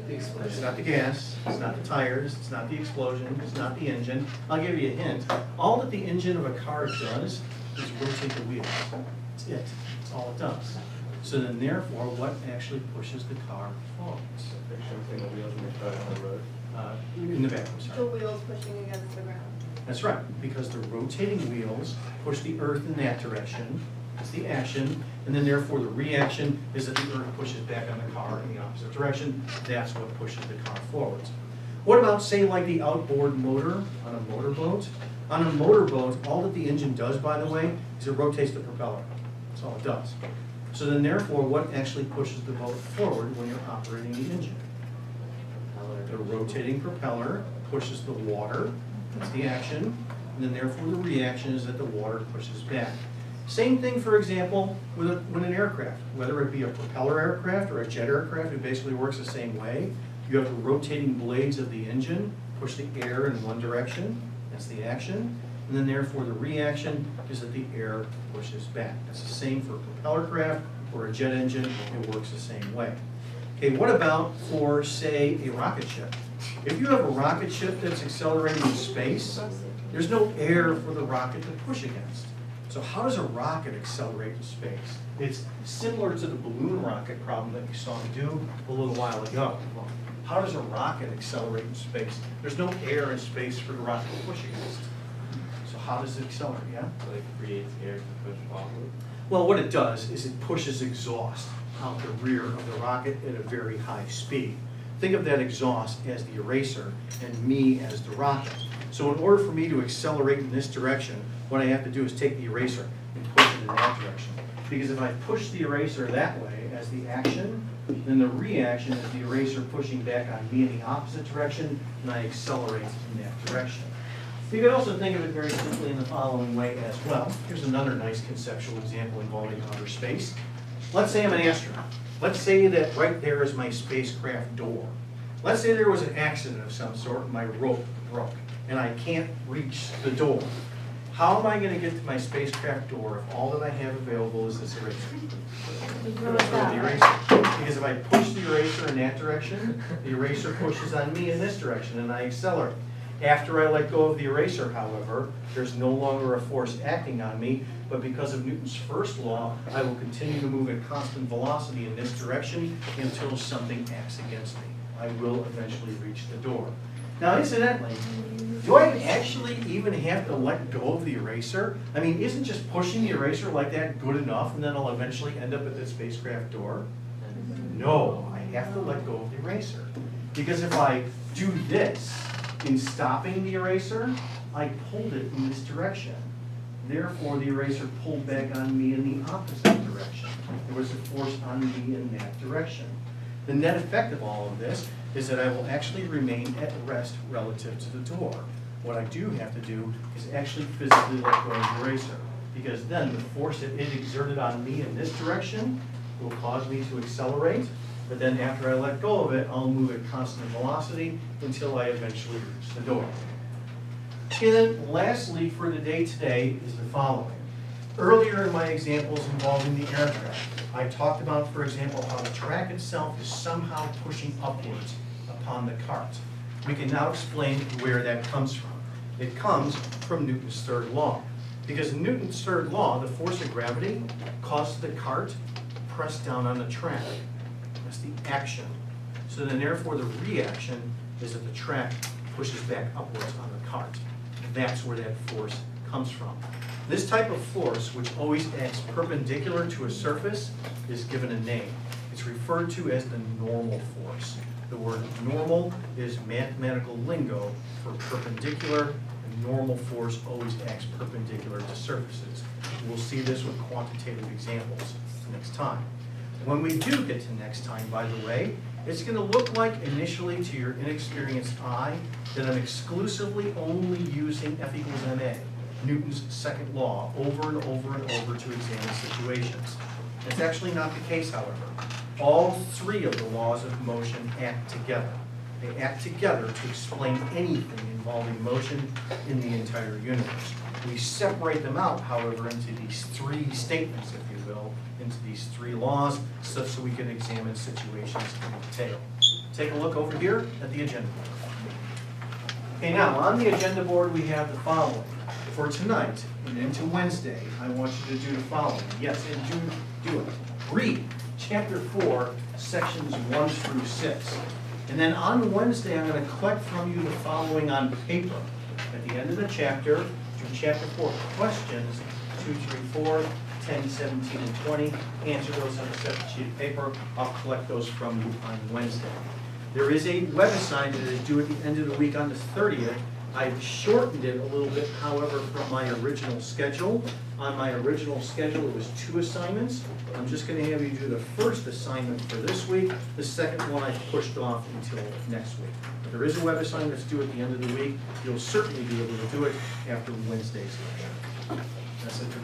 It's not the gas, it's not the tires, it's not the explosion, it's not the engine. I'll give you a hint. All that the engine of a car does is rotate the wheels. That's it. That's all it does. So then therefore, what actually pushes the car forwards? In the back, I'm The sorry. wheels pushing against the ground. That's right, because the rotating wheels push the earth in that direction, That's the action. And then therefore the reaction is that the earth pushes back on the car in the opposite direction. That's what pushes the car forwards. What about, say, like the outboard motor on a motorboat? On a motorboat, all that the engine does, by the way, is it rotates the propeller. That's all it does. So then therefore, what actually pushes the boat forward when you're operating the engine? The rotating propeller pushes the water. That's the action. And then therefore the reaction is that the water pushes back. Same thing, for example, with an aircraft. Whether it be a propeller aircraft or a jet aircraft, it basically works the same way. You have the rotating blades of the engine push the air in one direction. That's the action. And then therefore the reaction is that the air pushes back. That's the same for a propeller craft or a jet engine. It works the same way. Okay, what about for, say, a rocket ship? If you have a rocket ship that's accelerating in space, there's no air for the rocket to push against. So how does a rocket accelerate in space? It's similar to the balloon rocket problem that you saw me do a little while ago. How does a rocket accelerate in space? There's no air in space for the rocket to push against. So how does it accelerate, yeah? So it creates air to push forward. Well, what it does is it pushes exhaust out the rear of the rocket at a very high speed. Think of that exhaust as the eraser and me as the rocket. So in order for me to accelerate in this direction, what I have to do is take the eraser and push it in that direction. Because if I push the eraser that way as the action, then the reaction is the eraser pushing back on me in the opposite direction, and I accelerate in that direction. You can also think of it very simply in the following way as well. Here's another nice conceptual example involving outer space. Let's say I'm an astronaut. Let's say that right there is my spacecraft door. Let's say there was an accident of some sort and my rope broke and I can't reach the door. How am I going to get to my spacecraft door if all that I have available is this eraser? The eraser. Because if I push the eraser in that direction, the eraser pushes on me in this direction and I accelerate. After I let go of the eraser, however, there's no longer a force acting on me, but because of Newton's first law, I will continue to move at constant velocity in this direction until something acts against me. I will eventually reach the door. Now, incidentally, do I actually even have to let go of the eraser? I mean, isn't just pushing the eraser like that good enough and then I'll eventually end up at the spacecraft door? No, I have to let go of the eraser. Because if I do this, in stopping the eraser, I pulled it in this direction. Therefore, the eraser pulled back on me in the opposite direction. There was a force on me in that direction. The net effect of all of this is that I will actually remain at rest relative to the door. What I do have to do is actually physically let go of the eraser, because then the force that it exerted on me in this direction will cause me to accelerate. But then after I let go of it, I'll move at constant velocity until I eventually reach the door. And then lastly for the day today is the following. Earlier in my examples involving the aircraft, I talked about, for example, how the track itself is somehow pushing upwards upon the cart. We can now explain where that comes from. It comes from Newton's third law. Because in Newton's third law, the force of gravity causes the cart to press down on the track. That's the action. So then therefore the reaction is that the track pushes back upwards on the cart. That's where that force comes from. This type of force, which always acts perpendicular to a surface, is given a name. It's referred to as the normal force. The word normal is mathematical lingo for perpendicular, and normal force always acts perpendicular to surfaces. We'll see this with quantitative examples next time. When we do get to next time, by the way, it's going to look like initially to your inexperienced eye that I'm exclusively only using F equals ma, Newton's second law, over and over and over to examine situations. It's actually not the case, however. All three of the laws of motion act together. They act together to explain anything involving motion in the entire universe. We separate them out, however, into these three statements, if you will, into these three laws, such that we can examine situations in detail. Take a look over here at the agenda board. Okay, now on the agenda board we have the following. For tonight and into Wednesday, I want you to do the following. Yes, and do it. Read chapter 4, sections 1 through 6. And then on Wednesday, I'm going to collect from you the following on paper. At the end of the chapter, do chapter 4 questions 2, 3, 4, 10, 17, and 20. Answer those on a separate sheet of paper. I'll collect those from you on Wednesday. There is a web assignment that is due at the end of the week on the 30th. I've shortened it a little bit, however, from my original schedule. On my original schedule, it was 2 assignments. I'm just going to have you do the first assignment for this week. The second one I've pushed off until next week. But there is a web assignment that's due at the end of the week. You'll certainly be able to do it after Wednesday's lecture. That's it for